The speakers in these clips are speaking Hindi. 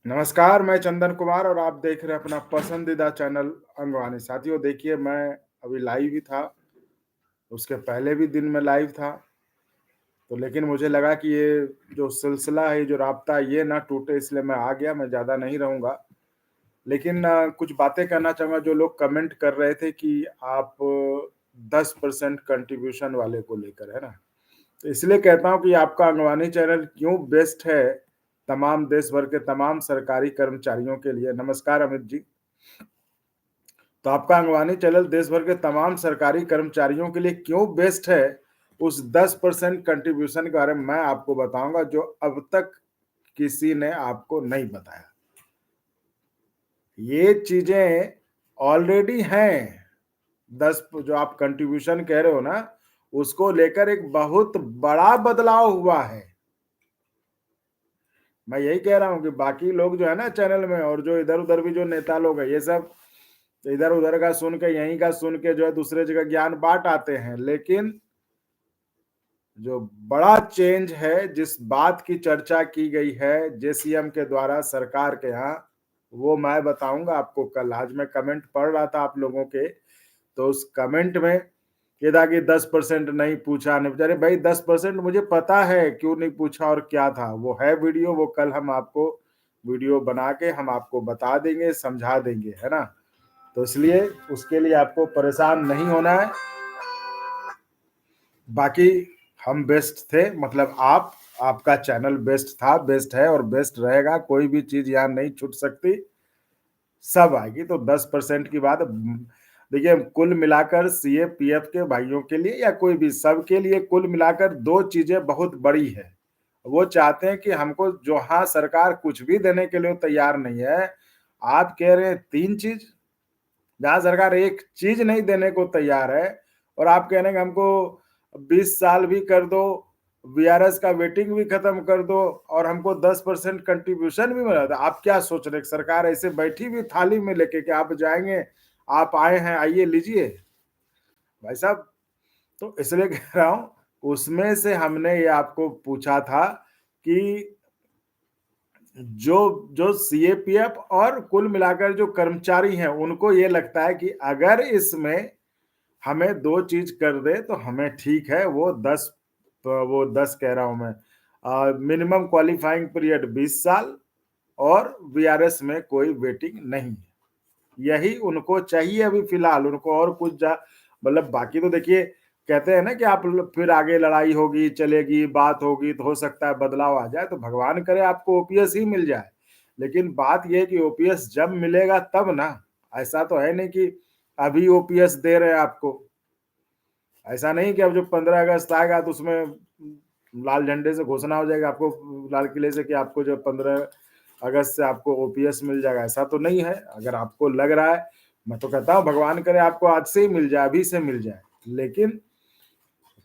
नमस्कार, मैं चंदन कुमार और आप देख रहे हैं अपना पसंदीदा चैनल अंगवानी। साथियों देखिए, मैं अभी लाइव ही था, उसके पहले भी दिन में लाइव था, तो लेकिन मुझे लगा कि ये जो सिलसिला है, जो राब्ता ये ना टूटे, इसलिए मैं आ गया। मैं ज़्यादा नहीं रहूँगा, लेकिन कुछ बातें कहना चाहूँगा। जो लोग कमेंट कर रहे थे कि आप 10% कंट्रीब्यूशन वाले को लेकर, है ना? तो इसलिए कहता हूँ कि आपका अंगवानी चैनल क्यों बेस्ट है तमाम देश भर के तमाम सरकारी कर्मचारियों के लिए। नमस्कार अमित जी। तो आपका अंगवानी चैनल देश भर के तमाम सरकारी कर्मचारियों के लिए क्यों बेस्ट है, उस 10% कंट्रीब्यूशन के बारे में मैं आपको बताऊंगा, जो अब तक किसी ने आपको नहीं बताया। ये चीजें ऑलरेडी हैं। 10 जो आप कंट्रीब्यूशन कह रहे हो ना, उसको लेकर एक बहुत बड़ा बदलाव हुआ है। मैं यही कह रहा हूं कि बाकी लोग जो है ना चैनल में, और जो इधर उधर भी जो नेता लोग हैं, ये सब इधर उधर का सुन के, यहीं का सुन के जो है दूसरे जगह ज्ञान बांट आते हैं। लेकिन जो बड़ा चेंज है, जिस बात की चर्चा की गई है जेसीएम के द्वारा सरकार के यहाँ, वो मैं बताऊंगा आपको कल। आज मैं कमेंट पढ़ रहा था आप लोगों के, तो उस कमेंट में ये था कि 10% नहीं पूछा, नहीं बेचारे भाई। 10% मुझे पता है क्यों नहीं पूछा और क्या था। वो है वीडियो, वो कल हम आपको वीडियो बना के हम आपको बता देंगे, समझा देंगे, है ना? तो इसलिए उसके लिए आपको परेशान नहीं होना है। बाकी हम बेस्ट थे, मतलब आपका चैनल बेस्ट था, बेस्ट है और बेस्ट रहेगा। कोई भी चीज यहाँ नहीं छूट सकती, सब आएगी। तो 10% की बात, देखिए, कुल मिलाकर सीएपीएफ के भाइयों के लिए या कोई भी, सबके लिए कुल मिलाकर दो चीजें बहुत बड़ी है। वो चाहते हैं कि हमको, जो, हाँ, सरकार कुछ भी देने के लिए तैयार नहीं है। आप कह रहे हैं 3 चीज, जहां सरकार एक चीज नहीं देने को तैयार है, और आप कह रहे हैं कि हमको 20 साल भी कर दो, वीआरएस का वेटिंग भी खत्म कर दो, और हमको 10% कंट्रीब्यूशन भी मिला। था आप क्या सोच रहे, सरकार ऐसे बैठी हुई थाली में लेके कि आप जाएंगे, आप आए हैं, आइए लीजिए भाई साहब? तो इसलिए कह रहा हूं, उसमें से हमने ये आपको पूछा था कि जो जो सीएपीएफ और कुल मिलाकर जो कर्मचारी हैं, उनको ये लगता है कि अगर इसमें हमें दो चीज कर दे तो हमें ठीक है। वो दस कह रहा हूं मैं, मिनिमम क्वालिफाइंग पीरियड 20 साल, और वीआरएस में कोई वेटिंग नहीं है। यही उनको चाहिए अभी फिलहाल। उनको और कुछ मतलब बाकी तो देखिए, कहते हैं ना कि आप फिर आगे लड़ाई होगी, चलेगी, बात होगी, तो हो सकता है बदलाव आ जाए। तो भगवान करे आपको ओपीएस ही मिल जाए। लेकिन बात यह है कि ओपीएस जब मिलेगा तब ना। ऐसा तो है नहीं कि अभी ओपीएस दे रहे हैं आपको। ऐसा नहीं कि अब जो 15 अगस्त आएगा तो उसमें लाल झंडे से घोषणा हो जाएगा आपको, लाल किले से, कि आपको जो 15 अगस्त से आपको ओपीएस मिल जाएगा। ऐसा तो नहीं है। अगर आपको लग रहा है, मैं तो कहता हूँ भगवान करे आपको आज से ही मिल जाए, अभी से मिल जाए। लेकिन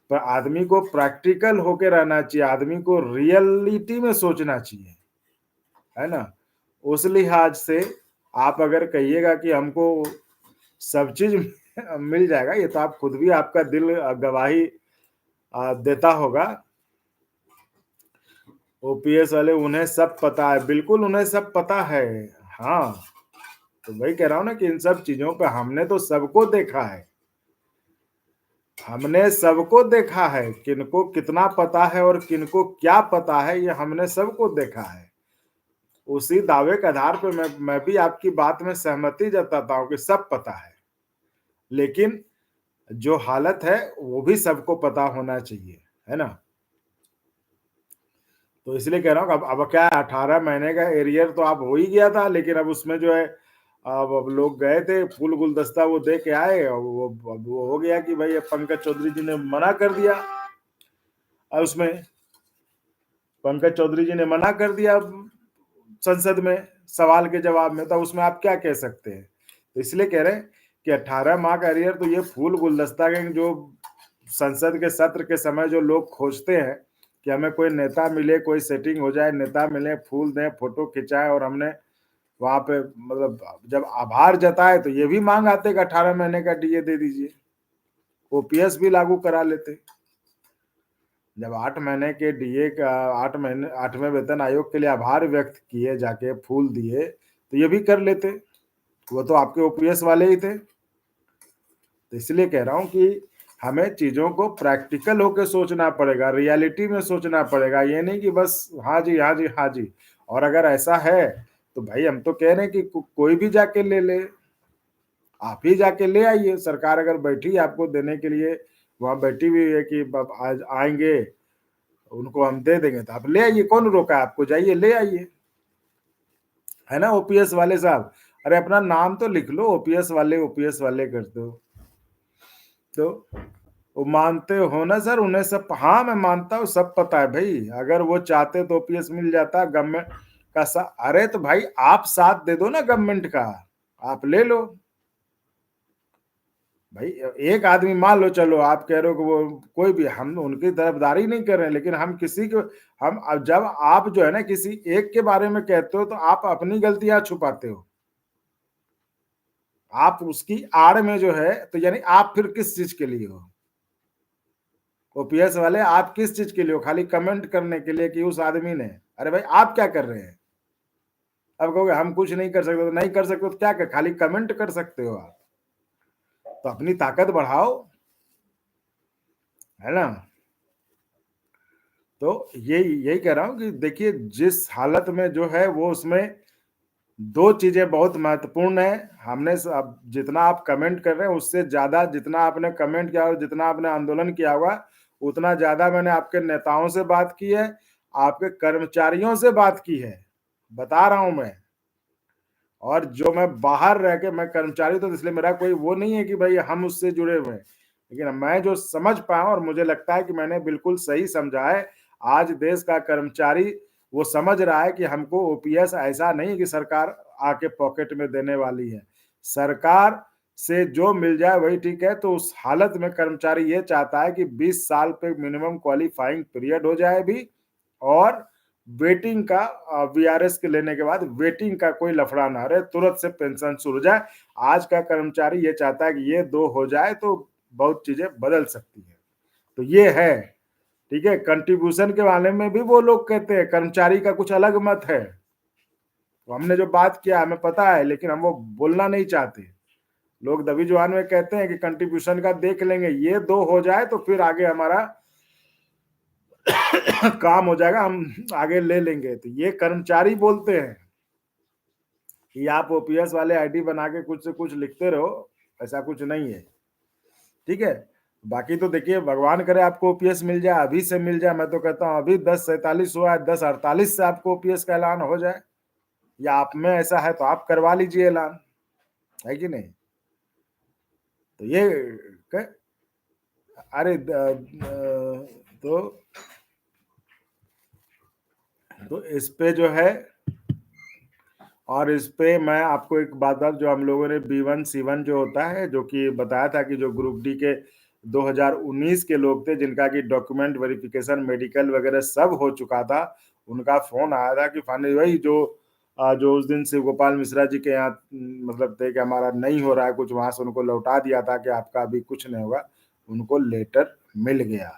पर आदमी को प्रैक्टिकल होके रहना चाहिए, आदमी को रियलिटी में सोचना चाहिए, है ना? उस लिहाज से आप अगर कहिएगा कि हमको सब चीज मिल जाएगा, ये तो आप खुद भी, आपका दिल गवाही देता होगा। ओपीएस वाले, उन्हें सब पता है, बिल्कुल उन्हें सब पता है। हाँ, तो वही कह रहा हूं ना कि इन सब चीजों पे हमने तो सबको देखा है। हमने सबको देखा है, किनको कितना पता है और किनको क्या पता है, ये हमने सबको देखा है। उसी दावे के आधार पे मैं भी आपकी बात में सहमति जताता हूं कि सब पता है। लेकिन जो हालत है वो भी सबको पता होना चाहिए, है ना? तो इसलिए कह रहा हूँ, अब क्या है, 18 महीने का एरियर तो अब हो ही गया था। लेकिन अब उसमें जो है, अब लोग गए थे, फूल गुलदस्ता वो दे के आए, और वो हो गया कि भाई पंकज चौधरी जी ने मना कर दिया। और उसमें पंकज चौधरी जी ने मना कर दिया संसद में सवाल के जवाब में। तो उसमें आप क्या कह सकते हैं? तो इसलिए कह रहे हैं कि 18 माह का एरियर, तो ये फूल गुलदस्ता के जो संसद के सत्र के समय जो लोग खोजते हैं कि हमें कोई नेता मिले, कोई सेटिंग हो जाए, नेता मिले, फूल दें, फोटो खिंचाए, और हमने वहां पे, मतलब जब आभार जताए, तो ये भी मांग आते कि 18 महीने का डीए दे दीजिए, ओपीएस भी लागू करा लेते। जब 8 महीने के डीए का 8 महीने 8वें वेतन आयोग के लिए आभार व्यक्त किए, जाके फूल दिए, तो ये भी कर लेते। वो तो आपके ओपीएस वाले ही थे। तो इसलिए कह रहा हूँ कि हमें चीज़ों को प्रैक्टिकल होके सोचना पड़ेगा, रियलिटी में सोचना पड़ेगा। ये नहीं कि बस हाँ जी, हाँ जी, हाँ जी। और अगर ऐसा है, तो भाई हम तो कह रहे हैं कि कोई भी जाके ले ले। आप ही जाके ले आइए, सरकार अगर बैठी है आपको देने के लिए, वहाँ बैठी हुई है कि आज आएँगे, उनको हम दे देंगे, तो आप ले आइए, कौन रोका है आपको? जाइए ले आइए, है ना ओपीएस वाले साहब? अरे अपना नाम तो लिख लो, ओपीएस वाले कर दो। तो वो मानते हो ना सर, उन्हें सब, हाँ मैं मानता हूँ, सब पता है भाई। अगर वो चाहते तो ओपीएस मिल जाता गवर्नमेंट का अरे तो भाई आप साथ दे दो ना गवर्नमेंट का, आप ले लो भाई। एक आदमी मान लो, चलो आप कह रहे हो कि वो कोई भी, हम उनकी तरफदारी नहीं कर रहे हैं, लेकिन हम किसी को, हम जब आप जो है ना किसी एक के बारे में कहते हो, तो आप अपनी गलतियां छुपाते हो। आप उसकी आड़ में जो है, तो यानी आप फिर किस चीज के लिए हो? ओपीएस वाले आप किस चीज के लिए हो? खाली कमेंट करने के लिए कि उस आदमी ने, अरे भाई आप क्या कर रहे हैं? अब कहोगे हम कुछ नहीं कर सकते, तो नहीं कर सकते तो क्या कर, खाली कमेंट कर सकते हो आप? तो अपनी ताकत बढ़ाओ, है ना? तो यही यही कह रहा हूं कि देखिए, जिस हालत में जो है वो, उसमें दो चीजें बहुत महत्वपूर्ण है। हमने अब जितना आप कमेंट कर रहे हैं, उससे ज्यादा जितना आपने कमेंट किया और जितना आपने आंदोलन किया होगा, उतना ज्यादा मैंने आपके नेताओं से बात की है, आपके कर्मचारियों से बात की है, बता रहा हूं मैं। और जो मैं बाहर रह के, मैं कर्मचारी, तो इसलिए मेरा कोई वो नहीं है कि भाई हम उससे जुड़े हुए हैं, लेकिन मैं जो समझ पाया और मुझे लगता है कि मैंने बिल्कुल सही समझा है। आज देश का कर्मचारी वो समझ रहा है कि हमको ओपीएस ऐसा नहीं कि सरकार आके पॉकेट में देने वाली है, सरकार से जो मिल जाए वही ठीक है। तो उस हालत में कर्मचारी ये चाहता है कि 20 साल पे मिनिमम क्वालिफाइंग पीरियड हो जाए भी, और वेटिंग का, वीआरएस के लेने के बाद वेटिंग का कोई लफड़ा ना रहे, तुरंत से पेंशन शुरू हो जाए। आज का कर्मचारी ये चाहता है कि ये दो हो जाए तो बहुत चीजें बदल सकती है। तो ये है, ठीक है। कंट्रीब्यूशन के बारे में भी वो लोग कहते हैं कर्मचारी का कुछ अलग मत है। तो हमने जो बात किया हमें पता है, लेकिन हम वो बोलना नहीं चाहते। लोग दबी जुबान में कहते हैं कि कंट्रीब्यूशन का देख लेंगे, ये दो हो जाए तो फिर आगे हमारा काम हो जाएगा, हम आगे ले लेंगे। तो ये कर्मचारी बोलते हैं कि आप ओपीएस वाले आईडी बना के कुछ से कुछ लिखते रहो, ऐसा कुछ नहीं है, ठीक है। बाकी तो देखिए, भगवान करे आपको ओपीएस मिल जाए, अभी से मिल जाए। मैं तो कहता हूँ अभी 10:47 हुआ है, 10:48 से आपको ओपीएस का ऐलान हो जाए, या आप में ऐसा है तो आप करवा लीजिए ऐलान, है कि नहीं? तो ये अरे तो इस पे जो है, और इस पे मैं आपको एक बात बता, जो हम लोगों ने B1 C1 जो होता है, जो कि बताया था कि जो ग्रुप डी के 2019 के लोग थे, जिनका कि डॉक्यूमेंट वेरिफिकेशन मेडिकल वगैरह सब हो चुका था, उनका फोन आया था कि फानी भाई, जो उस दिन शिव गोपाल मिश्रा जी के यहाँ मतलब थे कि हमारा नहीं हो रहा है कुछ, वहां से उनको लौटा दिया था कि आपका अभी कुछ नहीं होगा, उनको लेटर मिल गया।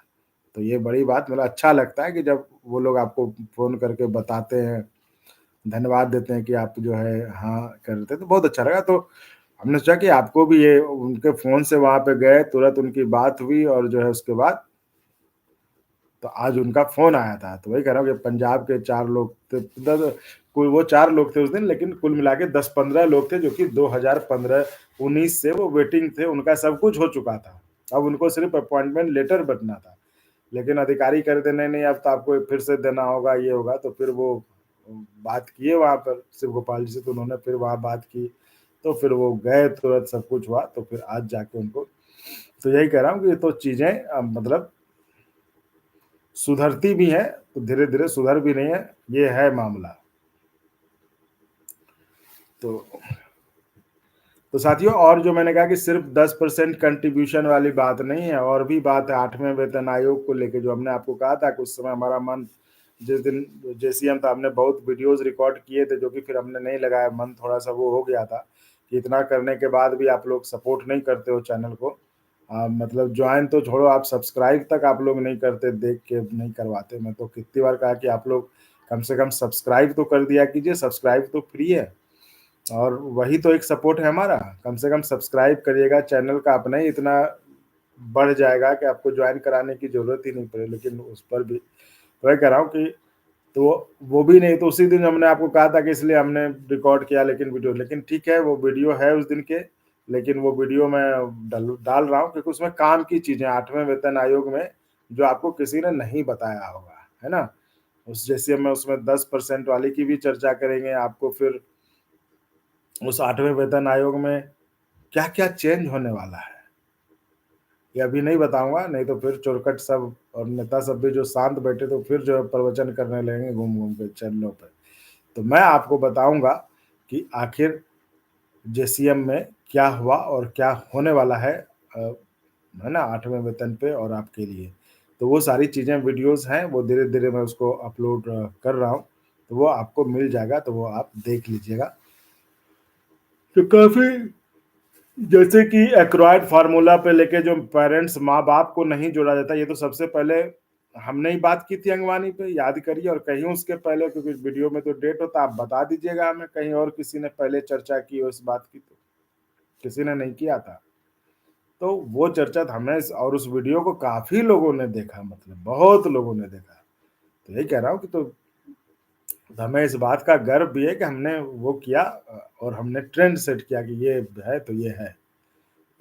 तो ये बड़ी बात, मतलब अच्छा लगता है कि जब वो लोग आपको फोन करके बताते हैं, धन्यवाद देते हैं कि आप जो है हाँ कर रहे थे, तो बहुत अच्छा लगा। तो हमने सोचा कि आपको भी ये, उनके फ़ोन से वहाँ पे गए, तुरंत उनकी बात हुई, और जो है उसके बाद तो आज उनका फ़ोन आया था। तो वही कह रहा हूँ कि पंजाब के 4 लोग थे, कोई वो 4 लोग थे उस दिन, लेकिन कुल मिला के 10-15 लोग थे, जो कि 2015-19 से वो वेटिंग थे, उनका सब कुछ हो चुका था। अब उनको सिर्फ़ अपॉइंटमेंट लेटर बनना था। लेकिन अधिकारी कह रहे थे नहीं, नहीं अब तो आपको फिर से देना होगा, ये होगा। तो फिर वो बात किए वहाँ पर शिव गोपाल जी से, तो उन्होंने फिर वहाँ बात की, तो फिर वो गए, तुरंत सब कुछ हुआ, तो फिर आज जाके उनको, तो यही कह रहा हूँ कि ये तो चीज़ें मतलब सुधरती भी हैं, तो धीरे-धीरे सुधर भी रही हैं, ये है मामला। तो साथियों, और जो मैंने कहा कि सिर्फ 10% कंट्रीब्यूशन वाली बात नहीं है, और भी बात है 8वें वेतन आयोग को लेके, जो हमने आपको कहा था कि उस समय हमारा मन, जिस दिन जेसीएम था, हमने बहुत वीडियोस रिकॉर्ड किए थे, जो कि फिर हमने नहीं लगाया, मन थोड़ा सा वो हो गया था कि इतना करने के बाद भी आप लोग सपोर्ट नहीं करते हो चैनल को। मतलब जॉइन तो छोड़ो, आप सब्सक्राइब तक आप लोग नहीं करते, देख के नहीं करवाते। मैं तो कितनी बार कहा कि आप लोग कम से कम सब्सक्राइब तो कर दिया कीजिए, सब्सक्राइब तो फ्री है और वही तो एक सपोर्ट है हमारा। कम से कम सब्सक्राइब करिएगा, चैनल का अपना ही इतना बढ़ जाएगा कि आपको जॉइन कराने की ज़रूरत ही नहीं पड़े। लेकिन उस पर भी वही कह रहा हूँ कि तो वो भी नहीं, तो उसी दिन हमने आपको कहा था कि इसलिए हमने रिकॉर्ड किया, लेकिन वीडियो, लेकिन ठीक है वो वीडियो है उस दिन के, लेकिन वो वीडियो मैं डाल डाल रहा हूँ क्योंकि उसमें काम की चीज़ें 8वें वेतन आयोग में जो आपको किसी ने नहीं बताया होगा, है ना? उस जैसे मैं उसमें 10% वाले की भी चर्चा करेंगे, आपको फिर उस 8वें वेतन आयोग में क्या-क्या चेंज होने वाला है, ये अभी नहीं बताऊँगा, नहीं तो फिर चोरकट सब और नेता सब भी जो शांत बैठे तो फिर जो है प्रवचन करने लगेंगे घूम-घूम के चैनलों पे। तो मैं आपको बताऊँगा कि आखिर जेसीएम में क्या हुआ और क्या होने वाला है ना? 8वें वेतन पे और आपके लिए। तो वो सारी चीज़ें वीडियोज़ हैं, वो धीरे-धीरे मैं उसको अपलोड कर रहा हूँ, तो वो आपको मिल जाएगा, तो वो आप देख लीजिएगा। तो काफ़ी जैसे कि एक्वायर्ड फार्मूला पे लेके जो पेरेंट्स माँ-बाप को नहीं जोड़ा जाता, ये तो सबसे पहले हमने ही बात की थी अंगवानी पे, याद करिए। और कहीं उसके पहले, क्योंकि वीडियो में तो डेट होता है, आप बता दीजिएगा हमें, कहीं और किसी ने पहले चर्चा की हो इस बात की तो, किसी ने नहीं किया था। तो वो चर्चा था हमने और उस वीडियो को काफ़ी लोगों ने देखा, मतलब बहुत लोगों ने देखा। तो यही कह रहा हूँ कि तो हमें इस बात का गर्व भी है कि हमने वो किया और हमने ट्रेंड सेट किया कि ये है तो ये है।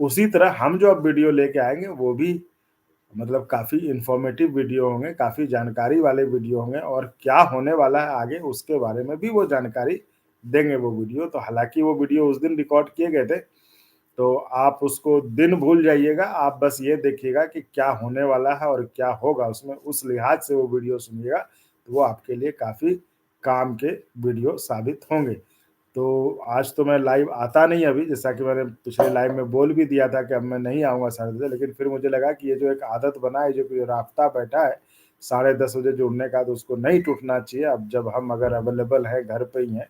उसी तरह हम जो अब वीडियो लेके आएँगे वो भी मतलब काफ़ी इन्फॉर्मेटिव वीडियो होंगे, काफ़ी जानकारी वाले वीडियो होंगे और क्या होने वाला है आगे उसके बारे में भी वो जानकारी देंगे वो वीडियो। तो हालाँकि वो वीडियो उस दिन रिकॉर्ड किए गए थे, तो आप उसको दिन भूल जाइएगा, आप बस ये देखिएगा कि क्या होने वाला है और क्या होगा उसमें, उस लिहाज से वो वीडियो सुनिएगा, तो वो आपके लिए काफ़ी काम के वीडियो साबित होंगे। तो आज तो मैं लाइव आता नहीं अभी, जैसा कि मैंने पिछले लाइव में बोल भी दिया था कि अब मैं नहीं आऊँगा साढ़े 10 बजे, लेकिन फिर मुझे लगा कि ये जो एक आदत बना है, जो कि राफ्ता बैठा है साढ़े 10 बजे जुड़ने का, तो उसको नहीं टूटना चाहिए। अब जब हम अगर अवेलेबल हैं, घर पे ही हैं,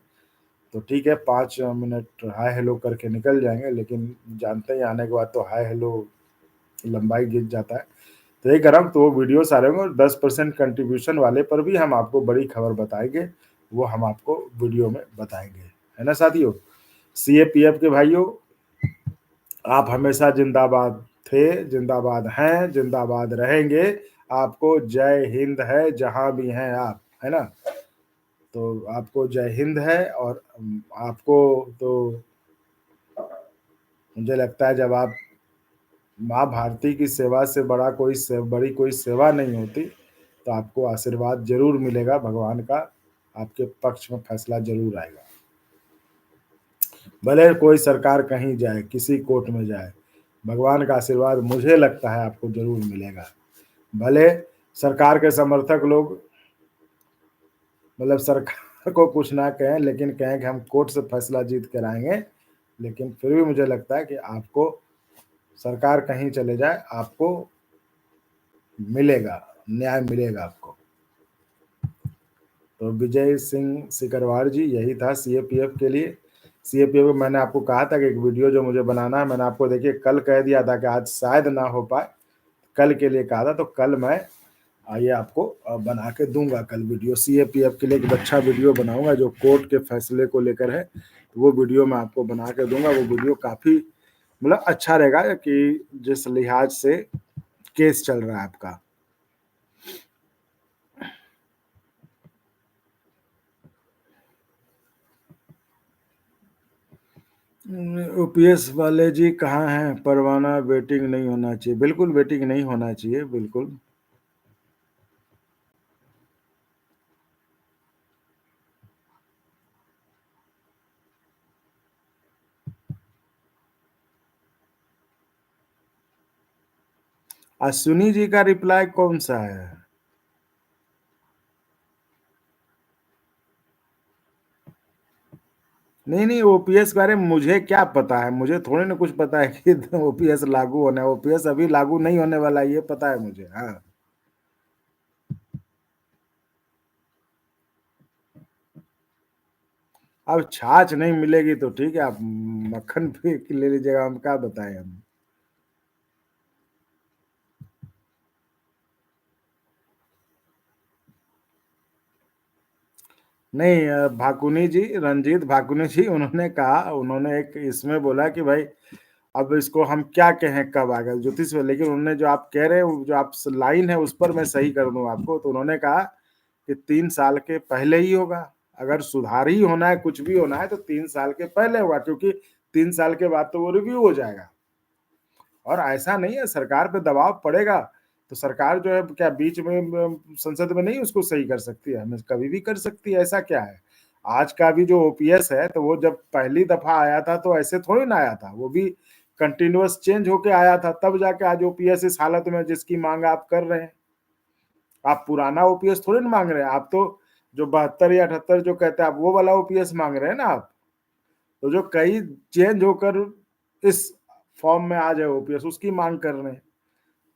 तो ठीक है 5 मिनट हाय हेलो करके निकल जाएँगे, लेकिन जानते हैं आने के बाद तो हाय हेलो लंबाई खिंच जाता है। तो यही कह रहा हूँ, तो वो वीडियो सारे होंगे और 10% कंट्रीब्यूशन वाले पर भी हम आपको बड़ी खबर बताएँगे, वो हम आपको वीडियो में बताएँगे। है ना साथियों? सीएपीएफ के भाइयों, आप हमेशा ज़िंदाबाद थे, ज़िंदाबाद हैं, ज़िंदाबाद रहेंगे। आपको जय हिंद है जहाँ भी हैं आप, है ना? तो आपको जय हिंद है और आपको तो मुझे लगता है जब आप माँ भारती की सेवा से बड़ी कोई सेवा नहीं होती, तो आपको आशीर्वाद ज़रूर मिलेगा भगवान का, आपके पक्ष में फैसला ज़रूर आएगा। भले कोई सरकार कहीं जाए, किसी कोर्ट में जाए, भगवान का आशीर्वाद मुझे लगता है आपको ज़रूर मिलेगा। भले सरकार के समर्थक लोग मतलब सरकार को कुछ ना कहें, लेकिन कहें कि हम कोर्ट से फैसला जीत कर आएँगे, लेकिन फिर भी मुझे लगता है कि आपको सरकार कहीं चले जाए, आपको मिलेगा, न्याय मिलेगा आपको। तो विजय सिंह सिकरवार जी, यही था सीएपीएफ के लिए। सीएपीएफ में मैंने आपको कहा था कि एक वीडियो जो मुझे बनाना है, मैंने आपको देखिए कल कह दिया था कि आज शायद ना हो पाए, कल के लिए कहा था, तो कल मैं ये आपको बना के दूँगा कल वीडियो। सीएपीएफ के लिए एक अच्छा वीडियो बनाऊँगा जो कोर्ट के फैसले को लेकर है, तो वो वीडियो मैं आपको बना के दूँगा। वो वीडियो काफ़ी मतलब अच्छा रहेगा कि जिस लिहाज से केस चल रहा है आपका। ओपीएस वाले जी कहाँ हैं? परवाना वेटिंग नहीं होना चाहिए। बिल्कुल वेटिंग नहीं होना चाहिए, बिल्कुल। अश्विनी जी का रिप्लाई कौन-सा है? नहीं, नहीं, ओपीएस के बारे में मुझे क्या पता है? मुझे थोड़ी ना कुछ पता है कि ओपीएस लागू होना है। ओपीएस अभी लागू नहीं होने वाला है, ये पता है मुझे। हाँ। अब छाछ नहीं मिलेगी तो ठीक है, आप मक्खन भी ले लीजिएगा, हम क्या बताएँ हम। नहीं भाकुनी जी, रंजीत भाकुनी जी, उन्होंने कहा, उन्होंने एक इसमें बोला कि भाई अब इसको हम क्या कहें कब आएगा ज्योतिष में, लेकिन उन्होंने जो आप कह रहे हैं, जो आप लाइन है उस पर मैं सही कर दूं आपको, तो उन्होंने कहा कि 3 साल के पहले ही होगा। अगर सुधार ही होना है, कुछ भी होना है, तो 3 साल के पहले होगा, क्योंकि 3 साल के बाद तो वो रिव्यू हो जाएगा। और ऐसा नहीं है, सरकार पे दबाव पड़ेगा तो सरकार जो है क्या बीच में संसद में नहीं उसको सही कर सकती है, कभी भी कर सकती है, ऐसा क्या है। आज का भी जो ओपीएस है, तो वो जब पहली दफा आया था तो ऐसे थोड़ी ना आया था, वो भी कंटिन्यूअस चेंज होके आया था, तब जाके आज ओपीएस इस हालत में जिसकी मांग आप कर रहे हैं। आप पुराना ओपीएस थोड़ी ना मांग रहे हैं, आप तो जो 72 या 78 जो कहते हैं, आप वो वाला ओपीएस मांग रहे हैं ना आप। तो जो कई चेंज होकर इस फॉर्म में आ जाए ओपीएस, उसकी मांग कर रहे हैं।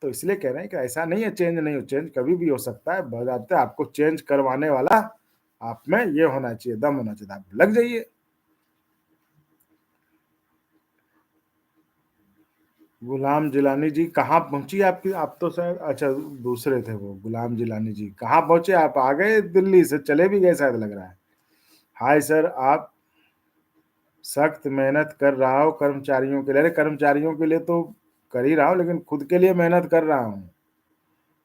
तो इसलिए कह रहे हैं कि ऐसा नहीं है चेंज नहीं हो, चेंज कभी भी हो सकता है, बजाते आपको चेंज करवाने वाला आप में ये होना चाहिए, दम होना चाहिए, आप लग जाइए। गुलाम जिलानी जी कहाँ पहुंची आपकी, आप तो शायद अच्छा दूसरे थे वो, गुलाम जिलानी जी कहाँ पहुंचे, आप आ गए दिल्ली से, चले भी गए शायद लग रहा है। हाय सर, आप सख्त मेहनत कर रहा हो कर्मचारियों के लिए, अरे कर्मचारियों के लिए तो कर ही रहा हूँ, लेकिन खुद के लिए मेहनत कर रहा हूँ।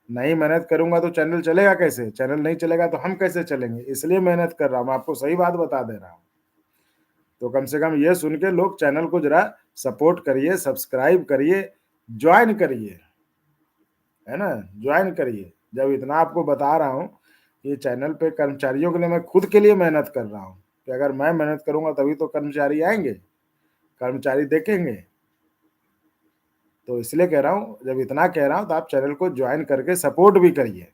नहीं मेहनत करूंगा तो चैनल चलेगा कैसे, चैनल नहीं चलेगा तो हम कैसे चलेंगे, इसलिए मेहनत कर रहा हूँ, मैं आपको सही बात बता दे रहा हूँ। तो कम से कम ये सुन के लोग चैनल को जरा सपोर्ट करिए, सब्सक्राइब करिए, ज्वाइन करिए, है ना, ज्वाइन करिए। जब इतना आपको बता रहा हूँ, ये चैनल पे कर्मचारियों के लिए मैं खुद के लिए मेहनत कर रहा हूँ, कि अगर मैं मेहनत करूंगा तभी तो कर्मचारी आएंगे, कर्मचारी देखेंगे। तो इसलिए कह रहा हूँ, जब इतना कह रहा हूँ तो आप चैनल को ज्वाइन करके सपोर्ट भी करिए।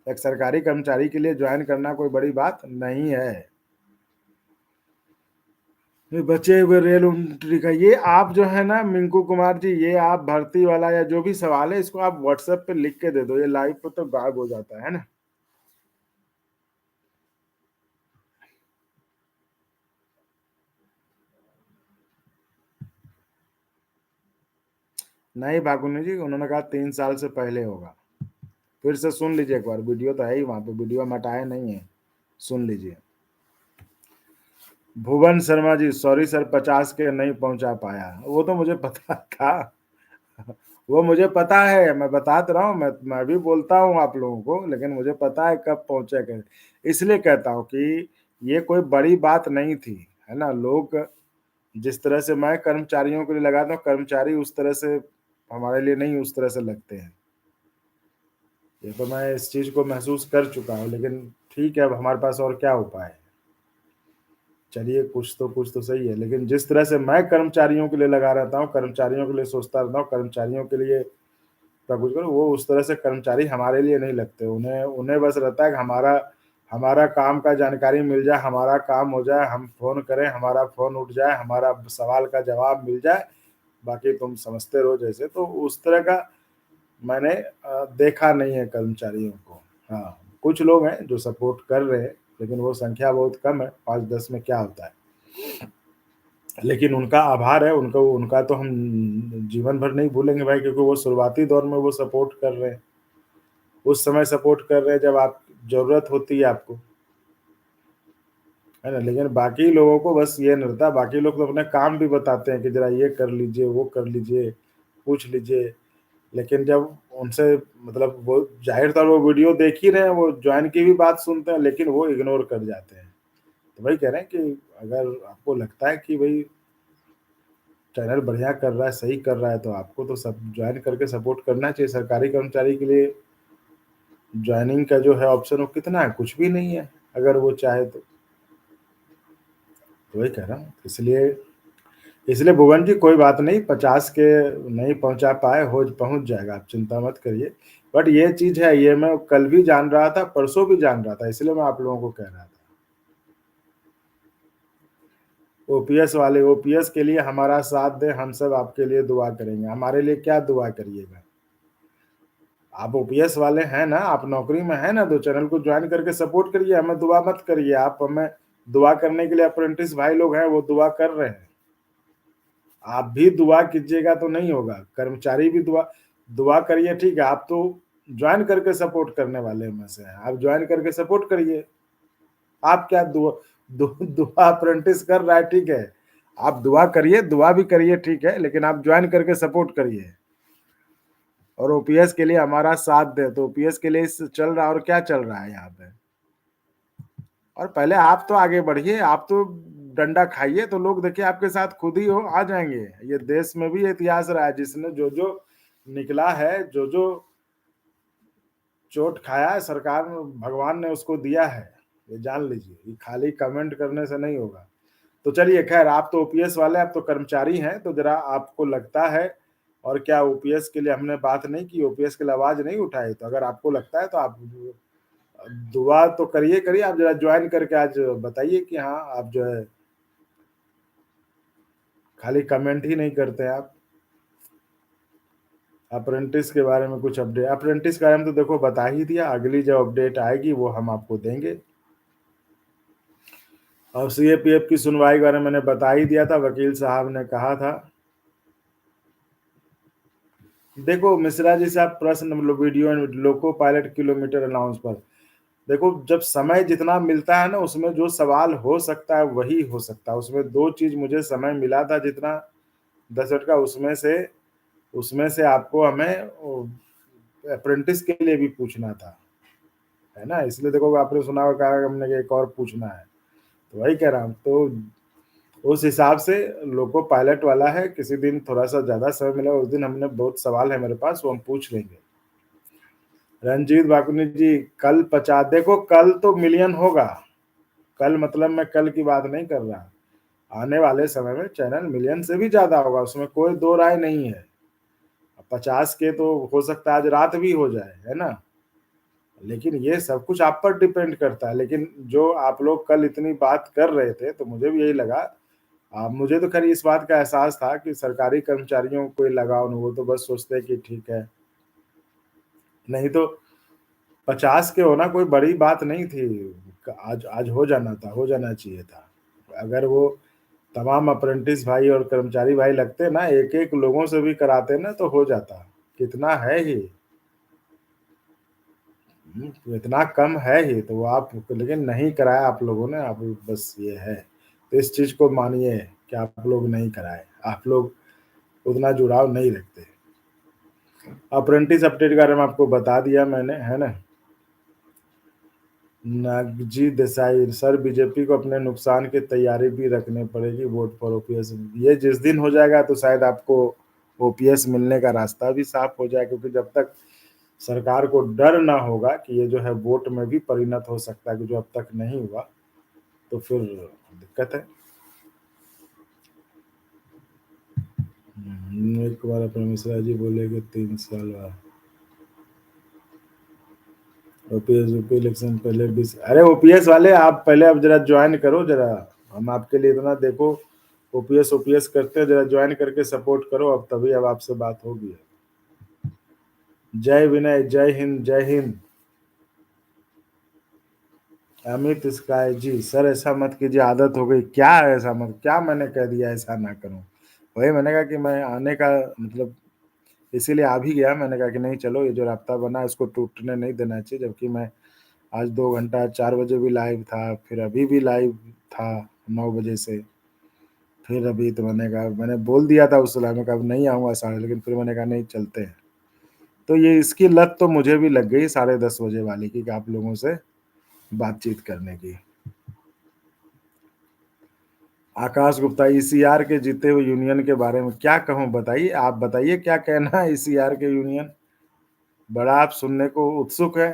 एक सरकारी कर्मचारी के लिए ज्वाइन करना कोई बड़ी बात नहीं है। ये बचे हुए रेल उन्ट्री का, ये आप जो है ना मिंकू कुमार जी, ये आप भर्ती वाला या जो भी सवाल है, इसको आप व्हाट्सएप पे लिख के दे दो, ये लाइव पे तो गायब हो जाता है ना। नहीं भागुनी जी, उन्होंने कहा 3 साल से पहले होगा। फिर से सुन लीजिए एक बार, वीडियो तो है ही वहां पे, वीडियो हम हटाए नहीं है, सुन लीजिए। भुवन शर्मा जी, सॉरी सर, 50 के नहीं पहुंचा पाया, वो तो मुझे पता था। वो मुझे पता है, मैं बता तो रहा हूँ, मैं भी बोलता हूँ आप लोगों को, लेकिन मुझे पता है कब पहुंचे कैसे, इसलिए कहता हूँ कि ये कोई बड़ी बात नहीं थी, है ना। लोग जिस तरह से मैं कर्मचारियों के लिए लगाता हूँ, कर्मचारी उस तरह से हमारे लिए नहीं उस तरह से लगते हैं। ये तो मैं इस चीज को महसूस कर चुका हूँ, लेकिन ठीक है, अब हमारे पास और क्या उपाय है। चलिए कुछ तो सही है, लेकिन जिस तरह से मैं कर्मचारियों के लिए लगा रहता हूँ, कर्मचारियों के लिए सोचता रहता हूँ, कर्मचारियों के लिए सब कुछ करो, वो उस तरह से कर्मचारी हमारे लिए नहीं लगते। उन्हें उन्हें बस रहता है कि हमारा हमारा काम का जानकारी मिल जाए, हमारा काम हो जाए, हम फोन करें, हमारा फोन उठ जाए, हमारा सवाल का जवाब मिल जाए, बाकी तुम समझते रहो जैसे। तो उस तरह का मैंने देखा नहीं है कर्मचारियों को। हाँ, कुछ लोग हैं जो सपोर्ट कर रहे हैं, लेकिन वो संख्या बहुत कम है, 5-10 में क्या होता है। लेकिन उनका आभार है, उनको उनका तो हम जीवन भर नहीं भूलेंगे भाई, क्योंकि वो शुरुआती दौर में वो सपोर्ट कर रहे हैं, उस समय सपोर्ट कर रहे हैं जब आप जरूरत होती है आपको, है ना। लेकिन बाकी लोगों को बस ये नहीं रहता, बाकी लोग तो अपने काम भी बताते हैं कि जरा ये कर लीजिए, वो कर लीजिए, पूछ लीजिए। लेकिन जब उनसे मतलब वो जाहिर तौर वो वीडियो देख ही रहे हैं, वो ज्वाइन की भी बात सुनते हैं, लेकिन वो इग्नोर कर जाते हैं। तो वही कह रहे हैं कि अगर आपको लगता है कि भाई चैनल बढ़िया कर रहा है, सही कर रहा है, तो आपको तो सब ज्वाइन करके सपोर्ट करना चाहिए। सरकारी कर्मचारी के लिए ज्वाइनिंग का जो है ऑप्शन, वो कितना है, कुछ भी नहीं है, अगर वो चाहे तो वही कह रहा हूँ। इसलिए इसलिए भुवन जी कोई बात नहीं, 50 के नहीं पहुंचा पाए, हो पहुंच जाएगा, आप चिंता मत करिए। बट ये चीज है, ये मैं कल भी जान रहा था, परसों भी जान रहा था, इसलिए मैं आप लोगों को कह रहा था। ओपीएस वाले, ओपीएस के लिए हमारा साथ दें, हम सब आपके लिए दुआ करेंगे। हमारे लिए क्या दुआ करिएगा, आप ओपीएस वाले हैं ना, आप नौकरी में है ना, तो चैनल को ज्वाइन करके सपोर्ट करिए, हमें दुआ मत करिए। आप हमें दुआ करने के लिए अप्रेंटिस भाई लोग हैं, वो दुआ कर रहे हैं, आप भी दुआ कीजिएगा तो नहीं होगा, कर्मचारी भी दुआ दुआ करिए, ठीक है। आप तो ज्वाइन करके सपोर्ट करने वाले में से हैं, आप ज्वाइन करके सपोर्ट करिए। आप क्या दुआ अप्रेंटिस कर रहा है, ठीक है, आप दुआ करिए, दुआ भी करिए, ठीक है, लेकिन आप ज्वाइन करके सपोर्ट करिए और ओपीएस के लिए हमारा साथ दे। तो ओपीएस के लिए चल रहा है, और क्या चल रहा है यहाँ पे। और पहले आप तो आगे बढ़िए, आप तो डंडा खाइए, तो लोग देखिए आपके साथ खुद ही हो आ जाएंगे। ये देश में भी इतिहास रहा है, जिसने जो जो निकला है, जो जो चोट खाया है, सरकार भगवान ने उसको दिया है, ये जान लीजिए। ये खाली कमेंट करने से नहीं होगा। तो चलिए, खैर, आप तो ओपीएस वाले, आप तो कर्मचारी हैं, तो जरा आपको लगता है, और क्या ओपीएस के लिए हमने बात नहीं की, ओपीएस के लिए आवाज नहीं उठाई, तो अगर आपको लगता है तो आप दुआ तो करिए करिए, आप जरा ज्वाइन करके आज बताइए कि हाँ आप जो है, खाली कमेंट ही नहीं करते हैं आप। अप्रेंटिस के बारे में कुछ अपडेट, अप्रेंटिस के बारे में तो देखो बता ही दिया, अगली जो अपडेट आएगी वो हम आपको देंगे। और सीएपीएफ की सुनवाई के बारे में मैंने बता ही दिया था, वकील साहब ने कहा था। देखो मिश्रा जी से आप प्रश्न, मतलब video and loco pilot kilometre allowance पर, देखो जब समय जितना मिलता है ना, उसमें जो सवाल हो सकता है वही हो सकता है। उसमें दो चीज मुझे समय मिला था जितना 10 मिनट का, उसमें से आपको हमें अप्रेंटिस के लिए भी पूछना था, है ना। इसलिए देखो आपने सुना होगा, कहा हमने कि एक और पूछना है, तो वही कह रहा हूँ। तो उस हिसाब से लोको पायलट वाला है, किसी दिन थोड़ा सा ज्यादा समय मिला, उस दिन हमने बहुत सवाल है मेरे पास, वो हम पूछ लेंगे। रंजीत बाकुनी जी, कल 50, देखो कल तो मिलियन होगा। कल मतलब मैं कल की बात नहीं कर रहा, आने वाले समय में चैनल मिलियन से भी ज्यादा होगा, उसमें कोई दो राय नहीं है। 50 के तो हो सकता है आज रात भी हो जाए, है ना। लेकिन ये सब कुछ आप पर डिपेंड करता है। लेकिन जो आप लोग कल इतनी बात कर रहे थे, तो मुझे भी यही लगा। मुझे तो खैर इस बात का एहसास था कि सरकारी कर्मचारियों को कोई लगाव नहीं, वो तो बस सोचते हैं कि ठीक है, नहीं तो 50 के होना कोई बड़ी बात नहीं थी। आज आज हो जाना था, हो जाना चाहिए था। अगर वो तमाम अप्रेंटिस भाई और कर्मचारी भाई लगते ना, एक एक लोगों से भी कराते ना, तो हो जाता। कितना है ही, इतना कम है ही, तो वो आप, लेकिन नहीं कराया आप लोगों ने, आप बस ये है। तो इस चीज को मानिए कि आप लोग नहीं कराए, आप लोग उतना जुड़ाव नहीं रखते। अप्रेंटिस अपडेट के बारे में आपको बता दिया मैंने, है ना। नागजी देसाई, सर बीजेपी को अपने नुकसान की तैयारी भी रखनी पड़ेगी वोट पर ओपीएस। ये जिस दिन हो जाएगा तो शायद आपको ओपीएस मिलने का रास्ता भी साफ हो जाए, क्योंकि जब तक सरकार को डर ना होगा कि ये जो है वोट में भी परिणत हो सकता है, कि जो अब तक नहीं हुआ, तो फिर दिक्कत है। एक बार अपने मिश्रा जी बोले कि 3 साल बाद ओपीएस यूपी इलेक्शन पहले भी। अरे ओपीएस वाले आप पहले अब जरा ज्वाइन करो जरा, हम आपके लिए इतना देखो ओपीएस ओपीएस करते हैं, जरा ज्वाइन करके सपोर्ट करो, अब तभी अब आपसे बात होगी। जय विनय, जय हिंद, जय हिंद। अमित स्काई जी, सर ऐसा मत कीजिए, आदत हो गई क्या, ऐसा मत, क्या मैंने कह दिया ऐसा ना करूं। वही मैंने कहा कि मैं आने का मतलब, इसीलिए आ भी गया। मैंने कहा कि नहीं चलो, ये जो रास्ता बना है इसको टूटने नहीं देना चाहिए। जबकि मैं आज 2 घंटा 4 बजे भी लाइव था, फिर अभी भी लाइव था 9 बजे से। फिर अभी तो मैंने कहा, मैंने बोल दिया था उस समय, कहा नहीं आऊँगा साढ़े, लेकिन फिर मैंने कहा नहीं चलते हैं। तो ये इसकी लत तो मुझे भी लग गई 10:30 बजे वाली की, कि आप लोगों से बातचीत करने की। आकाश गुप्ता, ईसीआर के जीते हुए यूनियन के बारे में क्या कहूँ, बताइए, आप बताइए क्या कहना है ईसीआर के यूनियन। बड़ा आप सुनने को उत्सुक है।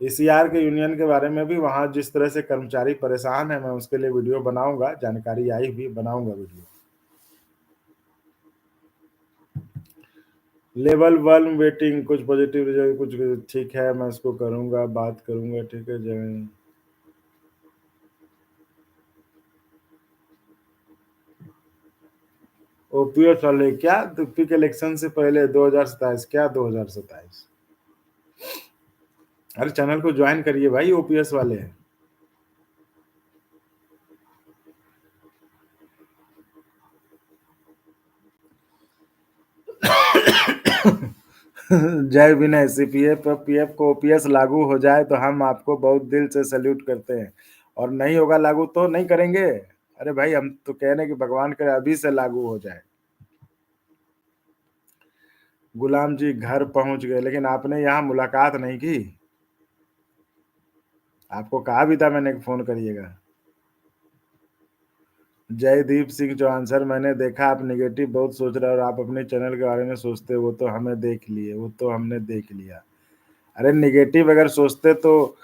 ईसीआर के यूनियन के बारे में भी, वहां जिस तरह से कर्मचारी परेशान है, मैं उसके लिए वीडियो बनाऊंगा, जानकारी आई भी, बनाऊंगा वीडियो। लेवल 1 वेटिंग, कुछ पॉजिटिव रिजल्ट, कुछ ठीक है, मैं उसको करूंगा, बात करूंगा, ठीक है। जय, ओपीएस वाले क्या, यूपी के इलेक्शन से पहले 2027, क्या 2027। अरे चैनल को ज्वाइन करिए भाई, ओपीएस वाले। जय विनय, सीपीएफ और पीएफ को ओपीएस लागू हो जाए तो हम आपको बहुत दिल से सैल्यूट करते हैं, और नहीं होगा लागू तो नहीं करेंगे। अरे भाई, हम तो कह रहे हैं कि भगवान करे अभी से लागू हो जाए। गुलाम जी घर पहुंच गए, लेकिन आपने यहाँ मुलाकात नहीं की। आपको कहा भी था मैंने कि फोन करिएगा। जयदीप सिंह चौहान सर, मैंने देखा आप निगेटिव बहुत सोच रहे हो और आप अपने चैनल के बारे में सोचते हो, वो तो हमें देख लिए, वो तो हमने देख लिया। अरे निगेटिव अगर सोचते तो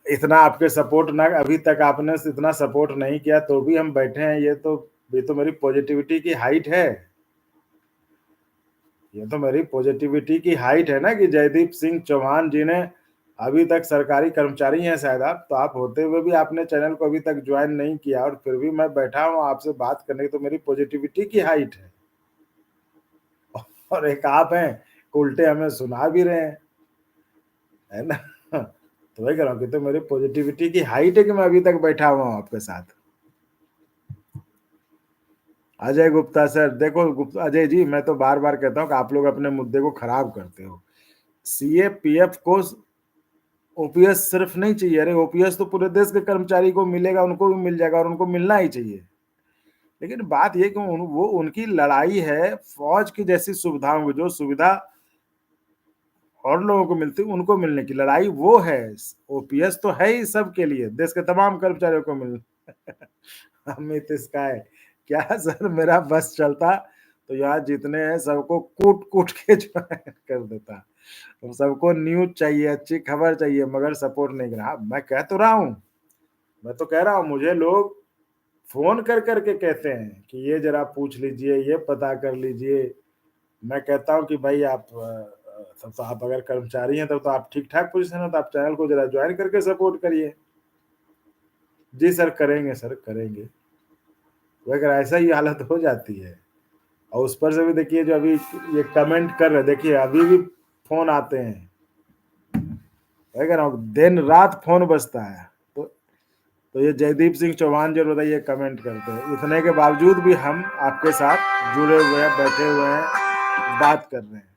इतना आपके सपोर्ट ना, अभी तक आपने इतना सपोर्ट नहीं किया तो भी हम बैठे हैं। ये तो मेरी पॉजिटिविटी की हाइट है। ये तो मेरी पॉजिटिविटी की हाइट है ना, कि जयदीप सिंह चौहान जी ने, अभी तक सरकारी कर्मचारी हैं शायद आप, तो आप होते हुए भी आपने चैनल को अभी तक ज्वाइन नहीं किया, और फिर भी मैं बैठा हूँ आपसे बात करने की, तो मेरी पॉजिटिविटी की हाइट है। और एक आप हैं उल्टे हमें सुना भी रहे हैं, है ना। तो वही कह रहा हूँ कि तो मेरी पॉजिटिविटी की हाइट है कि मैं अभी तक बैठा हुआ हूँ आपके साथ। अजय गुप्ता सर, देखो गुप्ता अजय जी, मैं तो बार बार कहता हूँ कि आप लोग अपने मुद्दे को खराब करते हो। सीए पीएफ को ओपीएस सिर्फ नहीं चाहिए, अरे ओपीएस तो पूरे देश के कर्मचारी को मिलेगा, उनको भी मिल जाएगा और उनको मिलना ही चाहिए। लेकिन बात यह कि वो उनकी लड़ाई है फौज की जैसी सुविधाओं की, जो सुविधा और लोगों को मिलती है उनको मिलने की लड़ाई वो है। ओपीएस तो है ही सबके लिए, देश के तमाम कर्मचारियों को मिल। अमित इसका है क्या सर, मेरा बस चलता तो यहाँ जितने हैं सबको कूट कूट के ज्वाइन कर देता। तो सबको न्यूज चाहिए, अच्छी खबर चाहिए, मगर सपोर्ट नहीं कर रहा। मैं कह तो रहा हूँ, मैं तो कह रहा हूँ, मुझे लोग फोन कर करके कहते हैं कि ये जरा पूछ लीजिए, ये पता कर लीजिए। मैं कहता हूँ कि भाई आप तब तो आप अगर कर्मचारी हैं तब तो आप ठीक ठाक पोजीशन है, तो आप चैनल को जरा ज्वाइन करके सपोर्ट करिए। जी सर करेंगे, सर करेंगे। तो अगर ऐसा ही हालत हो जाती है, और उस पर से भी देखिए जो अभी ये कमेंट कर रहे, देखिए अभी भी फोन आते हैं, अगर दिन रात फोन बजता है। तो ये जयदीप सिंह चौहान जो बताइए कमेंट करते हैं, इतने के बावजूद भी हम आपके साथ जुड़े हुए हैं, बैठे हुए हैं, बात कर रहे हैं।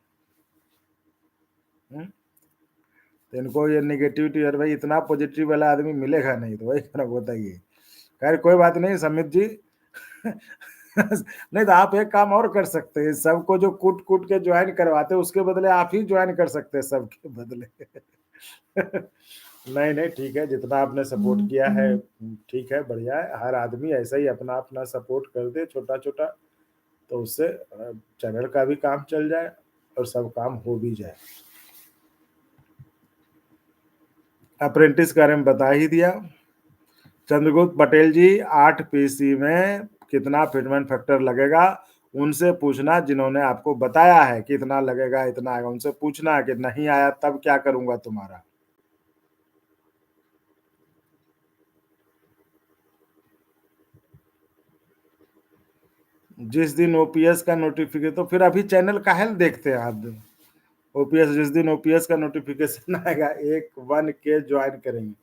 तो इनको ये निगेटिविटी, अरे भाई इतना पॉजिटिव वाला आदमी मिलेगा नहीं, तो वही खराब होता ही है। खैर कोई बात नहीं समित जी। नहीं तो आप एक काम और कर सकते हैं, सबको जो कूट कूट के ज्वाइन करवाते हैं उसके बदले आप ही ज्वाइन कर सकते हैं सबके बदले। नहीं नहीं ठीक है, जितना आपने सपोर्ट किया है ठीक है, बढ़िया है। हर आदमी ऐसा ही अपना अपना सपोर्ट कर दे छोटा छोटा, तो उससे चैनल का भी काम चल जाए और सब काम हो भी जाए। अप्रेंटिस के बारे में बता ही दिया। चंद्रगुप्त पटेल जी, 8 पीसी में कितना फिटमेंट फैक्टर लगेगा, उनसे पूछना जिन्होंने आपको बताया है कि इतना लगेगा, इतना आएगा। उनसे पूछना कि नहीं आया तब क्या करूंगा तुम्हारा। जिस दिन ओपीएस का नोटिफिकेशन, तो फिर अभी चैनल काहे देखते हैं आप। ओपीएस जिस दिन ओपीएस का नोटिफिकेशन आएगा, 1 के ज्वाइन करेंगे,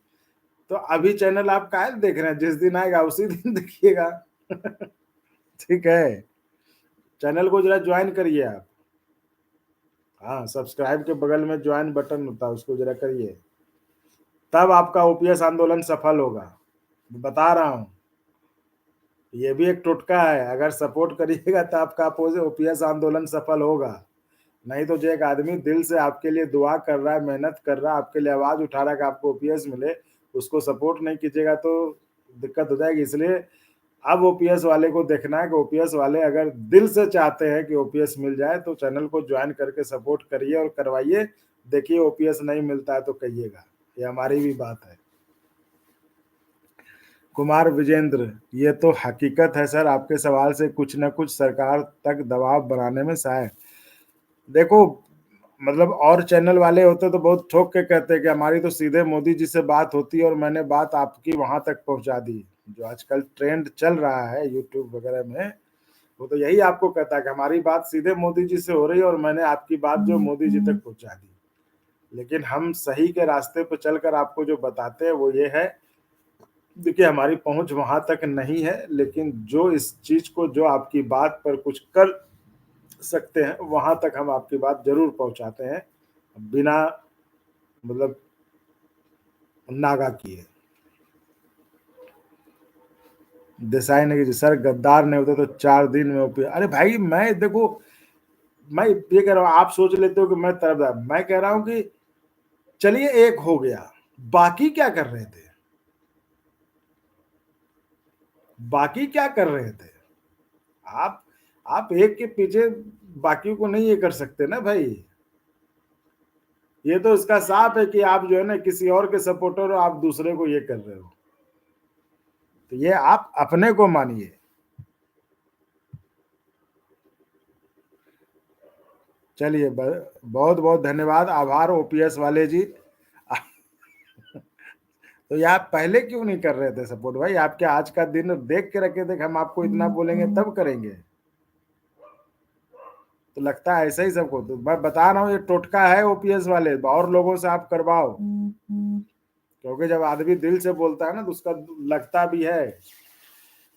तो अभी चैनल आप काहे देख रहे हैं, जिस दिन आएगा उसी दिन देखिएगा। ठीक है, चैनल को जरा ज्वाइन करिए आप। हाँ, सब्सक्राइब के बगल में ज्वाइन बटन होता है, उसको जरा करिए, तब आपका ओपीएस आंदोलन सफल होगा। बता रहा हूँ, ये भी एक टोटका है, अगर सपोर्ट करिएगा तो आपका ओपीएस आंदोलन सफल होगा। नहीं तो जो एक आदमी दिल से आपके लिए दुआ कर रहा है, मेहनत कर रहा है, आपके लिए आवाज उठा रहा है कि आपको ओपीएस मिले, उसको सपोर्ट नहीं कीजिएगा तो दिक्कत हो जाएगी। इसलिए अब ओपीएस वाले को देखना है कि ओपीएस वाले अगर दिल से चाहते हैं कि ओपीएस मिल जाए, तो चैनल को ज्वाइन करके सपोर्ट करिए और करवाइए। देखिए ओपीएस नहीं मिलता है तो कहिएगा, ये हमारी भी बात है। कुमार विजेंद्र, ये तो हकीकत है सर, आपके सवाल से कुछ न कुछ सरकार तक दबाव बनाने में शायद। देखो, मतलब और चैनल वाले होते तो बहुत ठोक के कहते कि हमारी तो सीधे मोदी जी से बात होती है और मैंने बात आपकी वहां तक पहुंचा दी। जो आजकल ट्रेंड चल रहा है यूट्यूब वगैरह में, वो तो यही आपको कहता है कि हमारी बात सीधे मोदी जी से हो रही है और मैंने आपकी बात जो मोदी जी तक पहुंचा दी। लेकिन हम सही के रास्ते पर चलकर आपको जो बताते हैं वो ये है, देखिए हमारी पहुंच वहां तक नहीं है, लेकिन जो इस चीज को, जो आपकी बात पर कुछ कर सकते हैं वहां तक हम आपकी बात जरूर पहुंचाते हैं, बिना मतलब नागा किए। देसाई ने कि सर गद्दार नहीं होते तो 4 दिन में ओपी। अरे भाई मैं देखो, मैं ये कह रहा हूँ, आप सोच लेते हो कि मैं तरफदार, मैं कह रहा हूँ कि चलिए एक हो गया, बाकी क्या कर रहे थे, बाकी क्या कर रहे थे आप आप एक के पीछे बाकी को नहीं ये कर सकते ना भाई। ये तो इसका साफ है कि आप जो है ना किसी और के सपोर्टर हो, आप दूसरे को ये कर रहे हो, तो ये आप अपने को मानिए। चलिए बहुत बहुत धन्यवाद, आभार ओपीएस वाले जी। तो ये आप पहले क्यों नहीं कर रहे थे सपोर्ट भाई, आप क्या आज का दिन देख के रखे थे कि हम आपको इतना बोलेंगे तब करेंगे? तो लगता है ऐसा ही सबको, तो मैं बता रहा हूँ ये टोटका है ओपीएस वाले, और लोगों से आप करवाओ, क्योंकि जब आदमी दिल से बोलता है ना तो उसका लगता भी है।